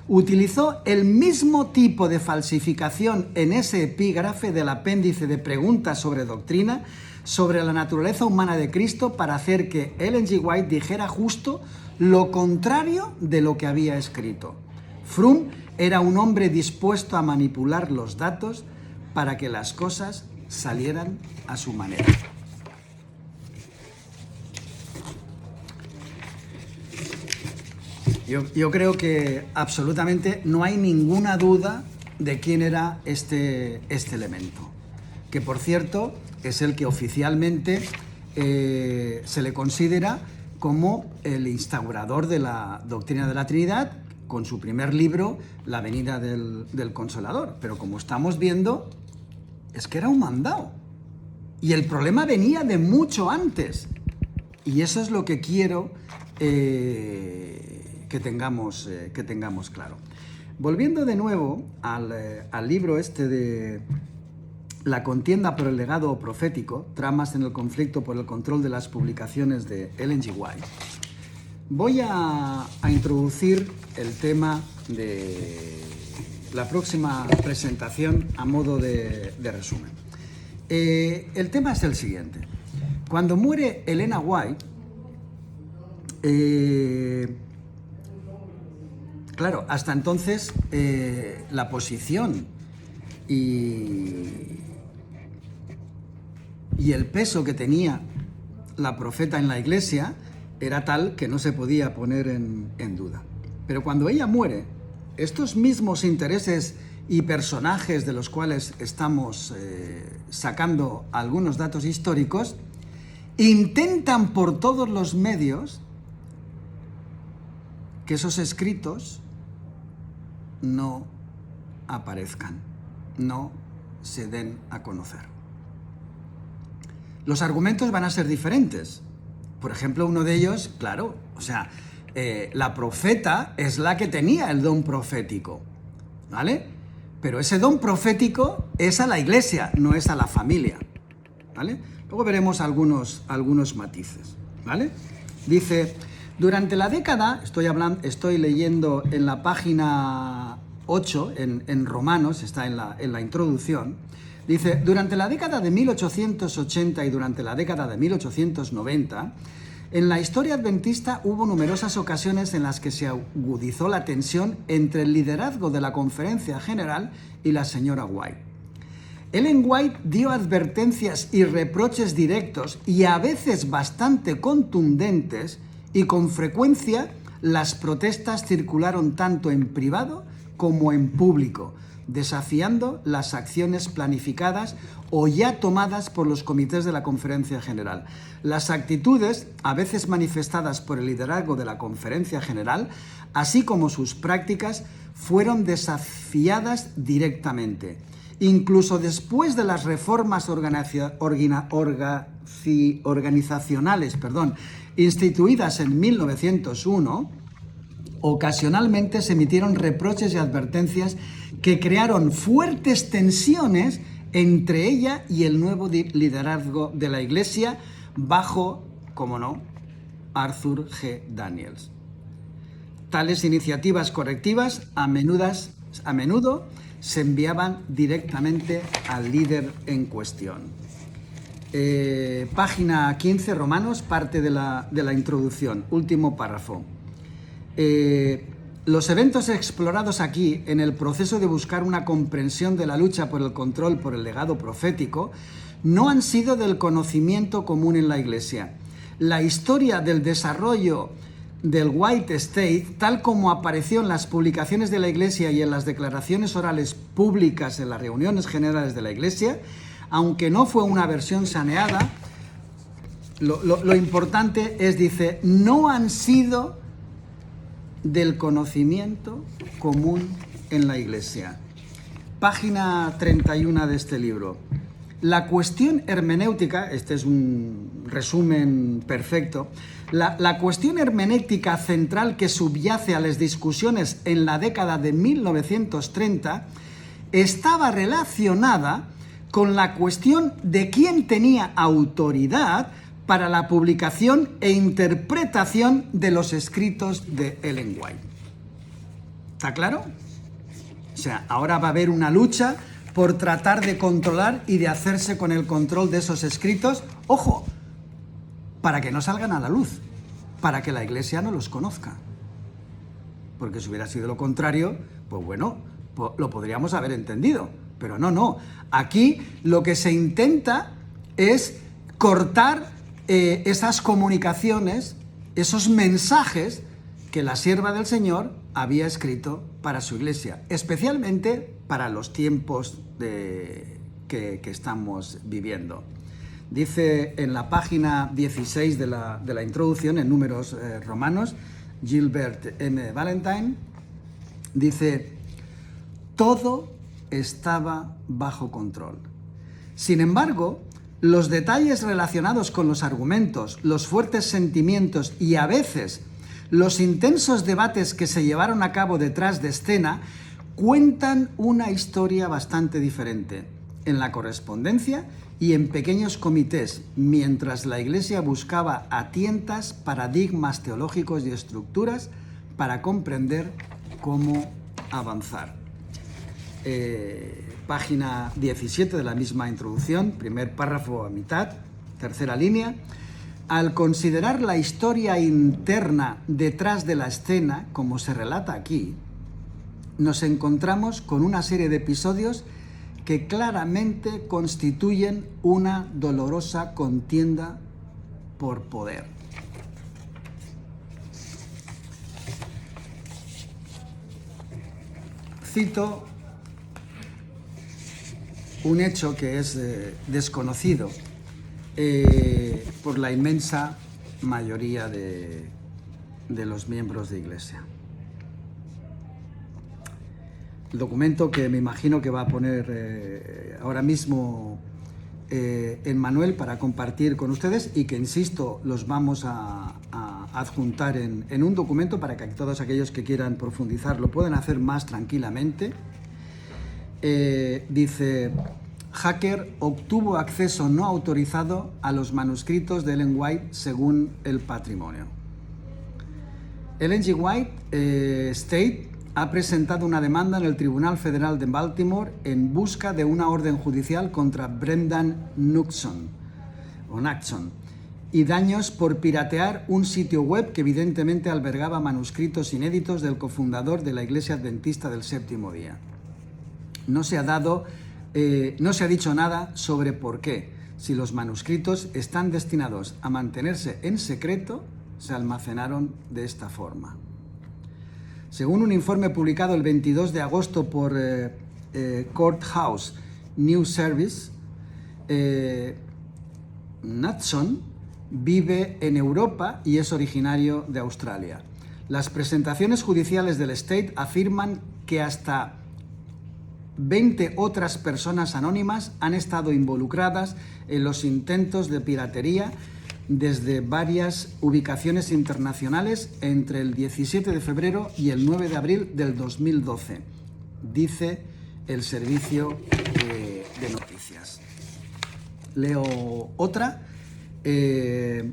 Speaker 2: Utilizó el mismo tipo de falsificación en ese epígrafe del apéndice de preguntas sobre doctrina, sobre la naturaleza humana de Cristo, para hacer que Ellen G. White dijera justo lo contrario de lo que había escrito. Froome era un hombre dispuesto a manipular los datos para que las cosas salieran a su manera. Yo creo que absolutamente no hay ninguna duda de quién era este elemento, que por cierto es el que oficialmente se le considera como el instaurador de la doctrina de la Trinidad, con su primer libro, La venida del Consolador. Pero como estamos viendo, es que era un mandado. Y el problema venía de mucho antes. Y eso es lo que quiero que tengamos claro. Volviendo de nuevo al libro este de La contienda por el legado profético, tramas en el conflicto por el control de las publicaciones de Ellen G. White, voy a introducir el tema de la próxima presentación a modo de resumen. El tema es el siguiente. Cuando muere Elena White, claro, hasta entonces la posición y el peso que tenía la profeta en la Iglesia era tal que no se podía poner en duda. Pero cuando ella muere, estos mismos intereses y personajes de los cuales estamos sacando algunos datos históricos, intentan por todos los medios que esos escritos no aparezcan, no se den a conocer. Los argumentos van a ser diferentes. Por ejemplo, uno de ellos, claro, la profeta es la que tenía el don profético, ¿vale? Pero ese don profético es a la iglesia, no es a la familia, ¿vale? Luego veremos algunos matices, ¿vale? Dice, durante la década, estoy leyendo en la página 8, en Romanos, está en la introducción, dice, durante la década de 1880 y durante la década de 1890, en la historia adventista hubo numerosas ocasiones en las que se agudizó la tensión entre el liderazgo de la Conferencia General y la señora White. Ellen White dio advertencias y reproches directos y a veces bastante contundentes, y con frecuencia las protestas circularon tanto en privado como en público, desafiando las acciones planificadas o ya tomadas por los comités de la Conferencia General. Las actitudes, a veces manifestadas por el liderazgo de la Conferencia General, así como sus prácticas, fueron desafiadas directamente. Incluso después de las reformas organizacionales instituidas en 1901, ocasionalmente se emitieron reproches y advertencias que crearon fuertes tensiones entre ella y el nuevo liderazgo de la Iglesia bajo, como no, Arthur G. Daniels. Tales iniciativas correctivas a menudo se enviaban directamente al líder en cuestión. Página 15, Romanos, parte de la introducción, último párrafo. Los eventos explorados aquí en el proceso de buscar una comprensión de la lucha por el control por el legado profético no han sido del conocimiento común en la Iglesia. La historia del desarrollo del White State, tal como apareció en las publicaciones de la Iglesia y en las declaraciones orales públicas en las reuniones generales de la Iglesia, aunque no fue una versión saneada, lo importante es, dice, no han sido del conocimiento común en la Iglesia. Página 31 de este libro. La cuestión hermenéutica, este es un resumen perfecto, la cuestión hermenéutica central que subyace a las discusiones en la década de 1930 estaba relacionada con la cuestión de quién tenía autoridad para la publicación e interpretación de los escritos de Ellen White. ¿Está claro? O sea, ahora va a haber una lucha por tratar de controlar y de hacerse con el control de esos escritos, ojo, para que no salgan a la luz, para que la Iglesia no los conozca. Porque si hubiera sido lo contrario, pues bueno, lo podríamos haber entendido. Pero no. Aquí lo que se intenta es cortar esas comunicaciones, esos mensajes que la sierva del Señor había escrito para su Iglesia, especialmente para los tiempos que estamos viviendo. Dice en la página 16 de la introducción, en Números Romanos, Gilbert M. Valentine, dice, todo estaba bajo control. Sin embargo, los detalles relacionados con los argumentos, los fuertes sentimientos y a veces los intensos debates que se llevaron a cabo detrás de escena cuentan una historia bastante diferente. En la correspondencia y en pequeños comités, mientras la Iglesia buscaba a tientas paradigmas teológicos y estructuras para comprender cómo avanzar. Página 17 de la misma introducción, primer párrafo a mitad, tercera línea. Al considerar la historia interna detrás de la escena, como se relata aquí, nos encontramos con una serie de episodios que claramente constituyen una dolorosa contienda por poder. Cito un hecho que es desconocido por la inmensa mayoría de los miembros de Iglesia. el documento que me imagino que va a poner ahora mismo Manuel para compartir con ustedes y que, insisto, los vamos a adjuntar en un documento para que todos aquellos que quieran profundizar lo puedan hacer más tranquilamente. Dice: hacker obtuvo acceso no autorizado a los manuscritos de Ellen White según el patrimonio. Ellen G. White State ha presentado una demanda en el Tribunal Federal de Baltimore en busca de una orden judicial contra Brendan Naxon y daños por piratear un sitio web que evidentemente albergaba manuscritos inéditos del cofundador de la Iglesia Adventista del Séptimo Día. No se ha dicho nada sobre por qué, si los manuscritos están destinados a mantenerse en secreto, se almacenaron de esta forma. Según un informe publicado el 22 de agosto por Courthouse News Service, Naxon vive en Europa y es originario de Australia. Las presentaciones judiciales del State afirman que hasta 20 otras personas anónimas han estado involucradas en los intentos de piratería desde varias ubicaciones internacionales entre el 17 de febrero y el 9 de abril del 2012, dice el servicio de noticias. Leo otra. White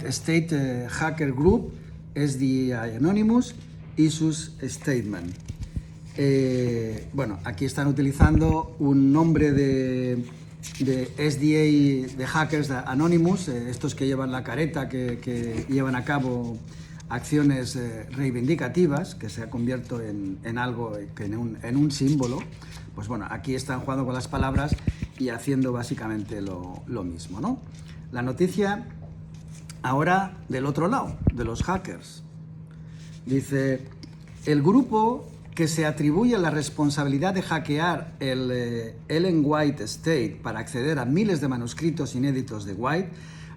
Speaker 2: State Hacker Group, SDI Anonymous, issues statement. Bueno, aquí están utilizando un nombre de SDA, de Hackers Anonymous, estos que llevan la careta, que llevan a cabo acciones reivindicativas, que se ha convertido en algo, en un símbolo. Pues bueno, aquí están jugando con las palabras y haciendo básicamente lo mismo, ¿no? La noticia ahora del otro lado, de los hackers. Dice: el grupo que se atribuye la responsabilidad de hackear el Ellen White State para acceder a miles de manuscritos inéditos de White,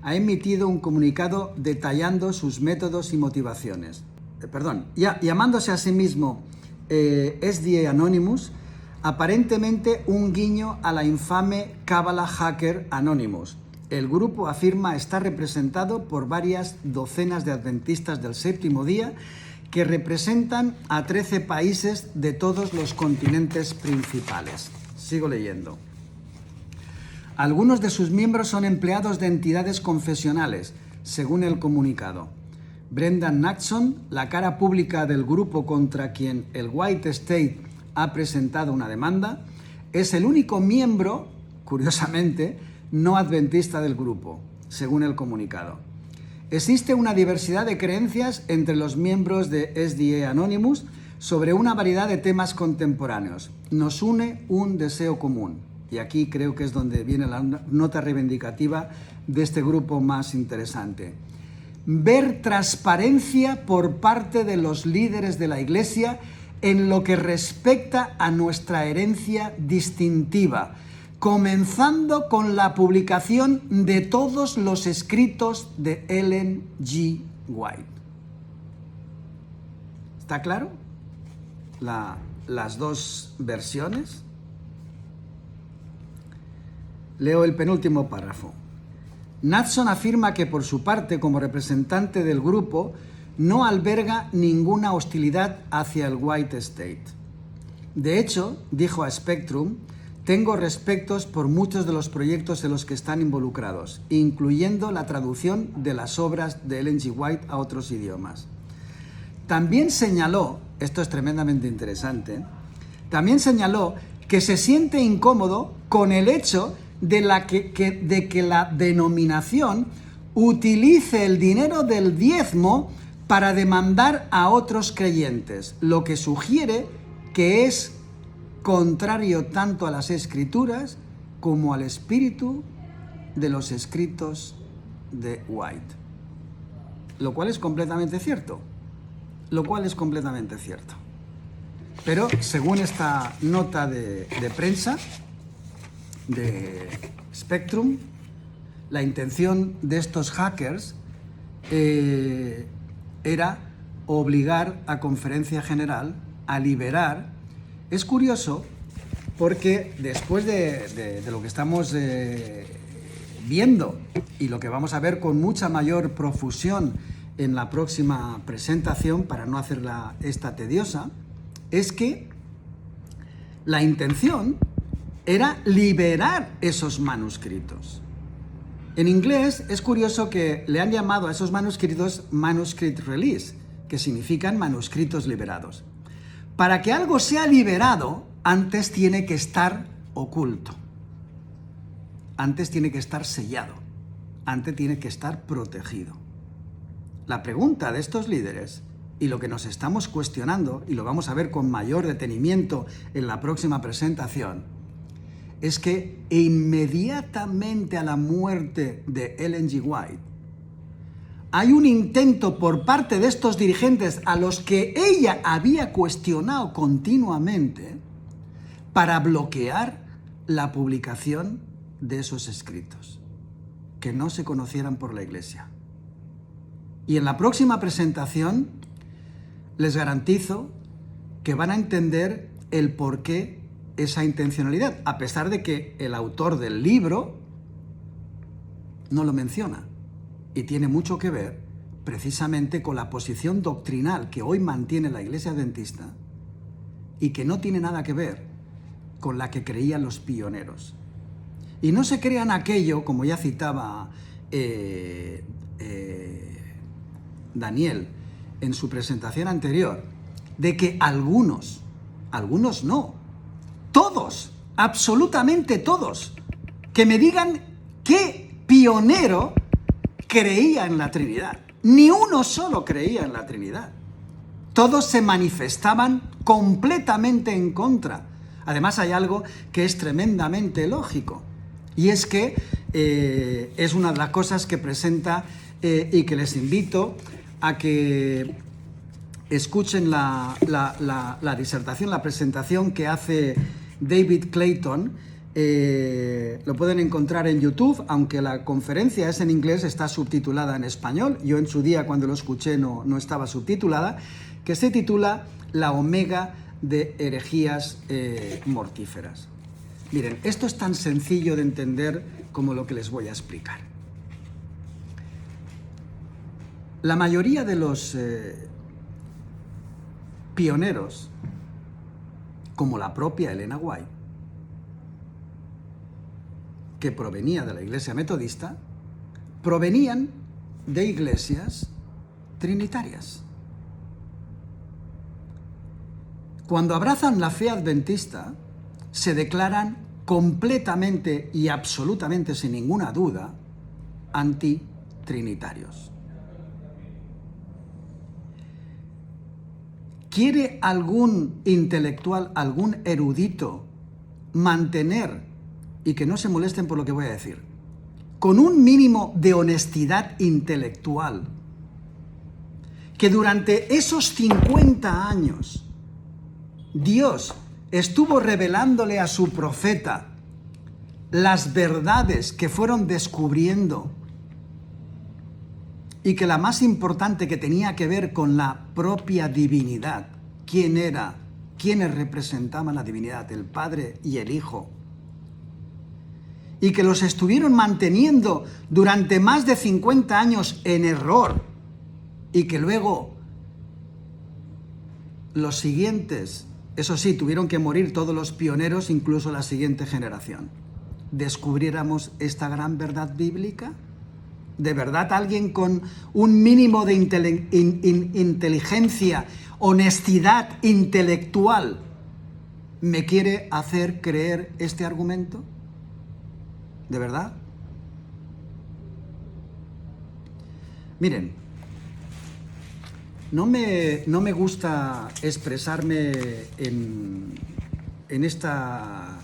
Speaker 2: ha emitido un comunicado detallando sus métodos y motivaciones. Llamándose a sí mismo SDA Anonymous, aparentemente un guiño a la infame Kabbalah Hacker Anonymous. El grupo afirma estar representado por varias docenas de adventistas del séptimo día que representan a 13 países de todos los continentes principales. Sigo leyendo. Algunos de sus miembros son empleados de entidades confesionales, según el comunicado. Brendan Naxon, la cara pública del grupo contra quien el White State ha presentado una demanda, es el único miembro, curiosamente, no adventista del grupo, según el comunicado. Existe una diversidad de creencias entre los miembros de SDA Anonymous sobre una variedad de temas contemporáneos. Nos une un deseo común. Y aquí creo que es donde viene la nota reivindicativa de este grupo más interesante. Ver transparencia por parte de los líderes de la Iglesia en lo que respecta a nuestra herencia distintiva, comenzando con la publicación de todos los escritos de Ellen G. White. ¿Está claro? Las dos versiones. Leo el penúltimo párrafo. Naxon afirma que por su parte, como representante del grupo, no alberga ninguna hostilidad hacia el White State. De hecho, dijo a Spectrum: tengo respetos por muchos de los proyectos en los que están involucrados, incluyendo la traducción de las obras de Ellen G. White a otros idiomas. También señaló, esto es tremendamente interesante, también señaló que se siente incómodo con el hecho de que la denominación utilice el dinero del diezmo para demandar a otros creyentes, lo que sugiere que es contrario tanto a las Escrituras como al espíritu de los escritos de White. Lo cual es completamente cierto. Pero según esta nota de prensa de Spectrum, la intención de estos hackers era obligar a Conferencia General a liberar Es curioso porque después de lo que estamos viendo y lo que vamos a ver con mucha mayor profusión en la próxima presentación, para no hacerla esta tediosa, es que la intención era liberar esos manuscritos. En inglés es curioso que le han llamado a esos manuscritos manuscript release, que significan manuscritos liberados. Para que algo sea liberado, antes tiene que estar oculto, antes tiene que estar sellado, antes tiene que estar protegido. La pregunta de estos líderes, y lo que nos estamos cuestionando, y lo vamos a ver con mayor detenimiento en la próxima presentación, es que inmediatamente a la muerte de Ellen G. White, hay un intento por parte de estos dirigentes a los que ella había cuestionado continuamente para bloquear la publicación de esos escritos, que no se conocieran por la Iglesia. Y en la próxima presentación les garantizo que van a entender el porqué esa intencionalidad, a pesar de que el autor del libro no lo menciona. Y tiene mucho que ver precisamente con la posición doctrinal que hoy mantiene la Iglesia Adventista y que no tiene nada que ver con la que creían los pioneros. Y no se crean aquello, como ya citaba Daniel en su presentación anterior, de que algunos no, todos, absolutamente todos, que me digan qué pionero creía en la Trinidad. Ni uno solo creía en la Trinidad. Todos se manifestaban completamente en contra. Además, hay algo que es tremendamente lógico, y es que es una de las cosas que presenta y que les invito a que escuchen la disertación, la presentación que hace David Clayton. Lo pueden encontrar en YouTube, aunque la conferencia es en inglés, está subtitulada en español. Yo en su día, cuando lo escuché, no estaba subtitulada, que se titula La Omega de herejías mortíferas. Miren, esto es tan sencillo de entender como lo que les voy a explicar. La mayoría de los pioneros, como la propia Elena White, que provenía de la Iglesia Metodista, provenían de iglesias trinitarias. Cuando abrazan la fe adventista, se declaran completamente y absolutamente, sin ninguna duda, antitrinitarios. ¿Quiere algún intelectual, algún erudito mantener, y que no se molesten por lo que voy a decir, con un mínimo de honestidad intelectual, que durante esos 50 años Dios estuvo revelándole a su profeta las verdades que fueron descubriendo y que la más importante, que tenía que ver con la propia divinidad? ¿Quién era? ¿Quiénes representaban la divinidad? El Padre y el Hijo. Y que los estuvieron manteniendo durante más de 50 años en error, y que luego los siguientes, eso sí, tuvieron que morir todos los pioneros, incluso la siguiente generación, descubriéramos esta gran verdad bíblica. ¿De verdad alguien con un mínimo de inteligencia, honestidad intelectual, me quiere hacer creer este argumento? ¿De verdad? Miren, no me gusta expresarme en esta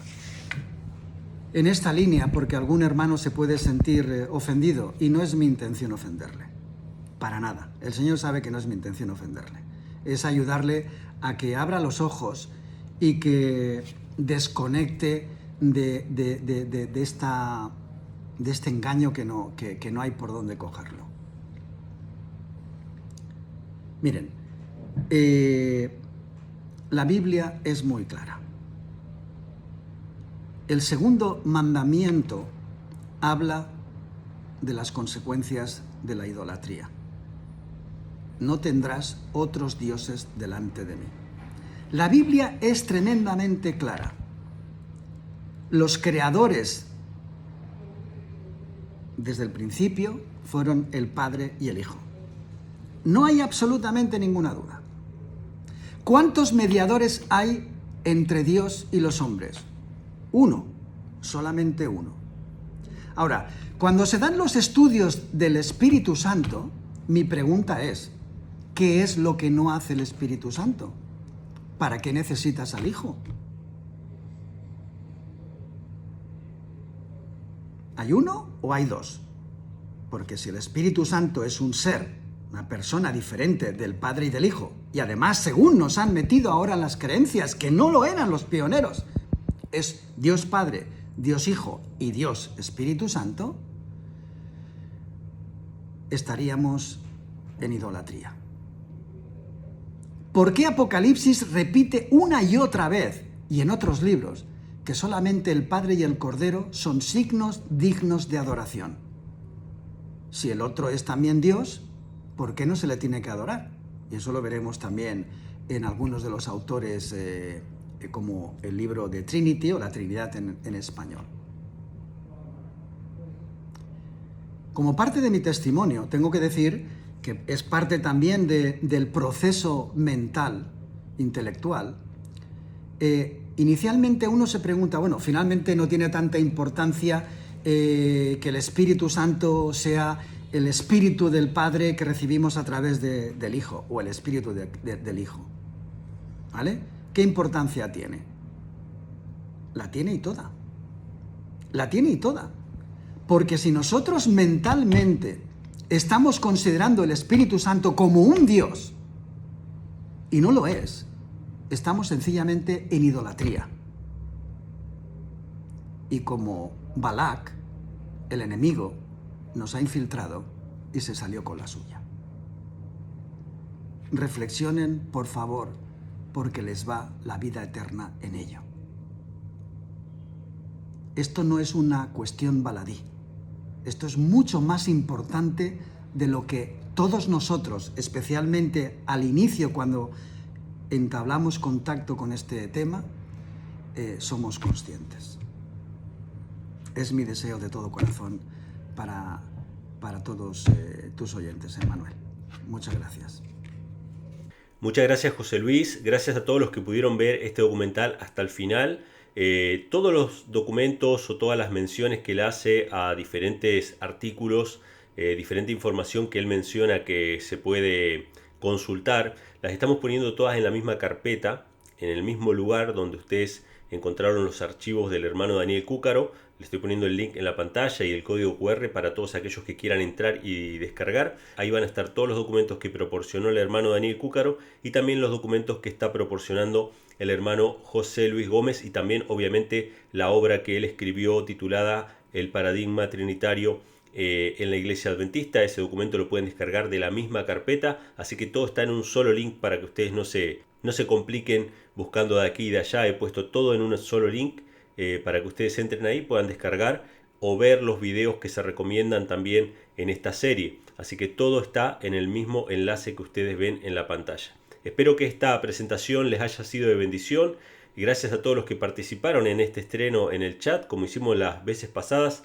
Speaker 2: línea, porque algún hermano se puede sentir ofendido, y no es mi intención ofenderle, para nada. El Señor sabe que no es mi intención ofenderle. Es ayudarle a que abra los ojos y que desconecte de este engaño que no hay por dónde cogerlo. la Biblia es muy clara. El segundo mandamiento habla de las consecuencias de la idolatría. No tendrás otros dioses delante de mí. La Biblia es tremendamente clara. Los creadores desde el principio fueron el Padre y el Hijo. No hay absolutamente ninguna duda. ¿Cuántos mediadores hay entre Dios y los hombres? Uno, solamente uno. Ahora, cuando se dan los estudios del Espíritu Santo, mi pregunta es, ¿qué es lo que no hace el Espíritu Santo? ¿Para qué necesitas al Hijo? ¿Hay uno o hay dos? Porque si el Espíritu Santo es un ser, una persona diferente del Padre y del Hijo, y además, según nos han metido ahora en las creencias, que no lo eran los pioneros, es Dios Padre, Dios Hijo y Dios Espíritu Santo, estaríamos en idolatría. ¿Por qué Apocalipsis repite una y otra vez, y en otros libros, que solamente el Padre y el Cordero son signos dignos de adoración? Si el otro es también Dios, ¿por qué no se le tiene que adorar? Y eso lo veremos también en algunos de los autores, como el libro de Trinity o la Trinidad en español. Como parte de mi testimonio, tengo que decir que es parte también del proceso mental, intelectual. Inicialmente uno se pregunta, bueno, finalmente no tiene tanta importancia que el Espíritu Santo sea el Espíritu del Padre que recibimos a través del Hijo, o el Espíritu del Hijo. ¿Vale? ¿Qué importancia tiene? La tiene y toda. La tiene y toda. Porque si nosotros mentalmente estamos considerando el Espíritu Santo como un Dios, y no lo es, estamos sencillamente en idolatría. Y como Balac, el enemigo, nos ha infiltrado y se salió con la suya. Reflexionen, por favor, porque les va la vida eterna en ello. Esto no es una cuestión baladí. Esto es mucho más importante de lo que todos nosotros, especialmente al inicio, cuando entablamos contacto con este tema, somos conscientes. Es mi deseo de todo corazón para todos tus oyentes, Emmanuel. Muchas gracias.
Speaker 1: Muchas gracias, José Luis. Gracias a todos los que pudieron ver este documental hasta el final. Todos los documentos o todas las menciones que él hace a diferentes artículos, diferente información que él menciona que se puede consultar, las estamos poniendo todas en la misma carpeta, en el mismo lugar donde ustedes encontraron los archivos del hermano Daniel Cúcaro. Les estoy poniendo el link en la pantalla y el código QR para todos aquellos que quieran entrar y descargar. Ahí van a estar todos los documentos que proporcionó el hermano Daniel Cúcaro y también los documentos que está proporcionando el hermano José Luis Gómez, y también obviamente la obra que él escribió titulada El Paradigma Trinitario en la Iglesia Adventista. Ese documento lo pueden descargar de la misma carpeta, así que todo está en un solo link para que ustedes no se compliquen buscando de aquí y de allá. He puesto todo en un solo link para que ustedes entren ahí, puedan descargar o ver los videos que se recomiendan también en esta serie. Así que todo está en el mismo enlace que ustedes ven en la pantalla. Espero que esta presentación les haya sido de bendición, y gracias a todos los que participaron en este estreno en el chat, como hicimos las veces pasadas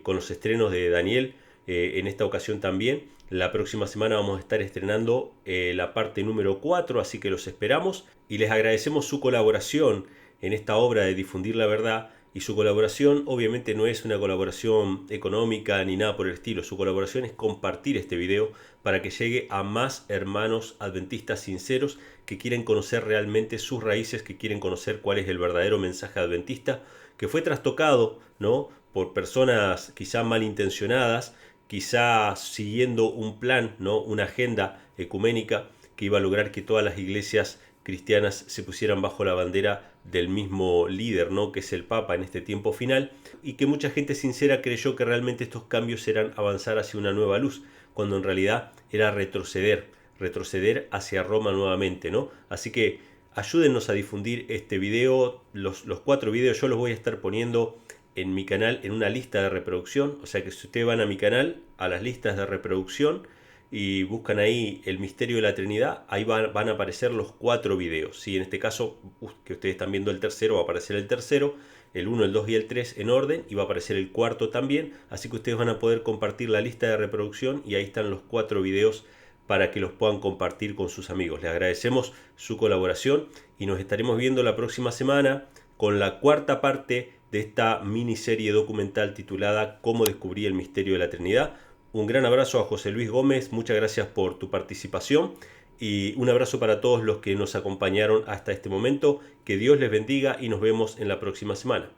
Speaker 1: con los estrenos de Daniel. En esta ocasión también, la próxima semana vamos a estar estrenando la parte número 4, así que los esperamos y les agradecemos su colaboración en esta obra de difundir la verdad. Y su colaboración obviamente no es una colaboración económica ni nada por el estilo. Su colaboración es compartir este video para que llegue a más hermanos adventistas sinceros que quieren conocer realmente sus raíces, que quieren conocer cuál es el verdadero mensaje adventista, que fue trastocado, ¿no?, por personas quizá malintencionadas, quizá siguiendo un plan, ¿no?, una agenda ecuménica que iba a lograr que todas las iglesias cristianas se pusieran bajo la bandera del mismo líder, ¿no?, que es el Papa en este tiempo final, y que mucha gente sincera creyó que realmente estos cambios eran avanzar hacia una nueva luz, cuando en realidad era retroceder hacia Roma nuevamente, ¿no? Así que ayúdennos a difundir este video. Los 4 videos yo los voy a estar poniendo en mi canal en una lista de reproducción. O sea que si ustedes van a mi canal, a las listas de reproducción, y buscan ahí el misterio de la Trinidad, ahí van a aparecer los 4 videos. ¿Sí? En este caso, que ustedes están viendo el tercero, va a aparecer el tercero, el 1, el 2 y el 3 en orden, y va a aparecer el cuarto también. Así que ustedes van a poder compartir la lista de reproducción y ahí están los 4 videos para que los puedan compartir con sus amigos. Les agradecemos su colaboración y nos estaremos viendo la próxima semana con la 4ª parte de esta miniserie documental titulada Cómo descubrí el misterio de la Trinidad. Un gran abrazo a José Luis Gómez, muchas gracias por tu participación y un abrazo para todos los que nos acompañaron hasta este momento. Que Dios les bendiga y nos vemos en la próxima semana.